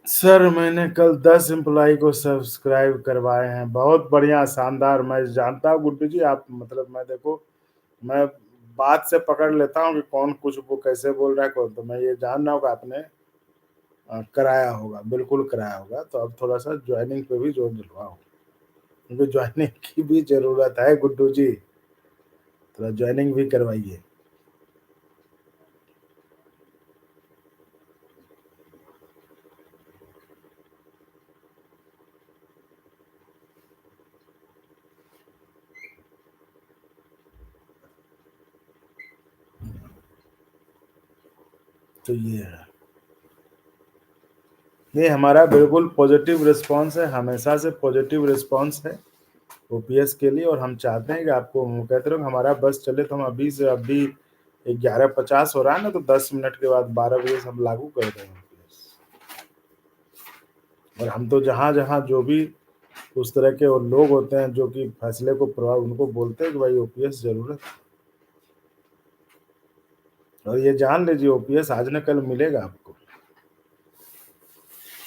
सर मैंने कल 10 एम्प्लॉई को सब्सक्राइब करवाए हैं। बहुत बढ़िया, शानदार। मैं जानता हूँ गुड्डू जी, आप मतलब मैं देखो, मैं बात से पकड़ लेता हूँ कि कौन कुछ वो कैसे बोल रहा है, कौन, तो मैं ये जान रहा हूँ कि आपने कराया होगा, बिल्कुल कराया होगा। तो अब थोड़ा-सा जॉइनिंग पे भी जोर दिलवाओ, क्योंकि जॉइनिंग की भी ज़रूरत है गुड्डू जी, थोड़ा जॉइनिंग भी करवाइए। तो ये है। नहीं, हमारा बिल्कुल पॉजिटिव रिस्पॉन्स है, हमेशा से पॉजिटिव रिस्पॉन्स है ओपीएस के लिए, और हम चाहते हैं कि आपको, हम कहते रहो हमारा बस चले, तो हम अभी से अभी 11:50 हो रहा है ना, तो 10 मिनट के बाद 12 बजे से हम लागू कर देंगे ओपीएस। और हम तो जहाँ-जहाँ जो भी उस तरह के और लोग होते हैं जो कि फैसले को प्रभाव, उनको बोलते हैं कि भाई ओपीएस ज़रूरत है। और ये जान लीजिए ओपीएस आज न कल मिलेगा आपको।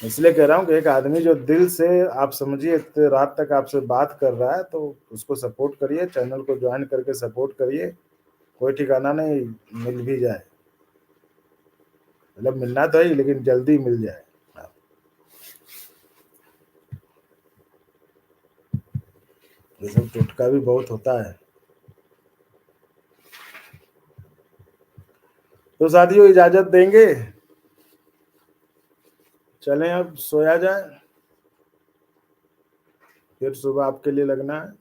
इसलिए कह रहा हूँ कि एक आदमी जो दिल से, आप समझिए, इतने रात तक आपसे बात कर रहा है, तो उसको सपोर्ट करिए, चैनल को जॉइन करके सपोर्ट करिए। कोई ठिकाना नहीं, मिल भी जाए, मतलब मिलना तो है ही, लेकिन जल्दी मिल जाए। हाँ, ये सब टोटका भी बहुत होता है। तो साथियों, इजाजत देंगे, चलें अब सोया जाए, फिर सुबह आपके लिए लगना है।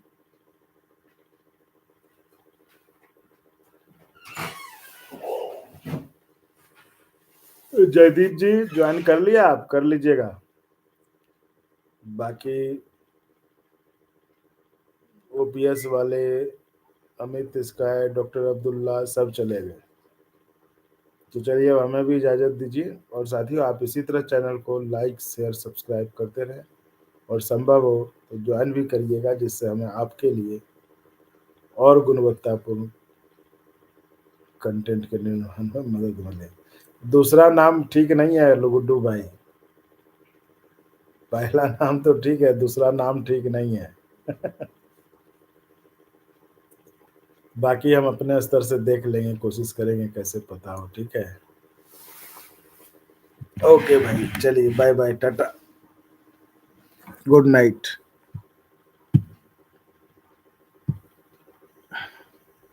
जयदीप जी ज्वाइन कर लिया, आप कर लीजिएगा। बाकी ओपीएस वाले, अमित स्काई, डॉक्टर अब्दुल्ला, सब चले गए। तो चलिए, अब हमें भी इजाज़त दीजिए, और साथियों आप इसी तरह चैनल को लाइक शेयर सब्सक्राइब करते रहें, और संभव हो तो ज्वाइन भी करिएगा, जिससे हमें आपके लिए और गुणवत्तापूर्ण कंटेंट के निर्माण में मदद मिले। दूसरा नाम ठीक नहीं है गुड्डू भाई, पहला नाम तो ठीक है, दूसरा नाम ठीक नहीं है। बाकी हम अपने स्तर से देख लेंगे, कोशिश करेंगे कैसे पता हो, ठीक है। ओके भाई, चलिए bye bye, tata, good night.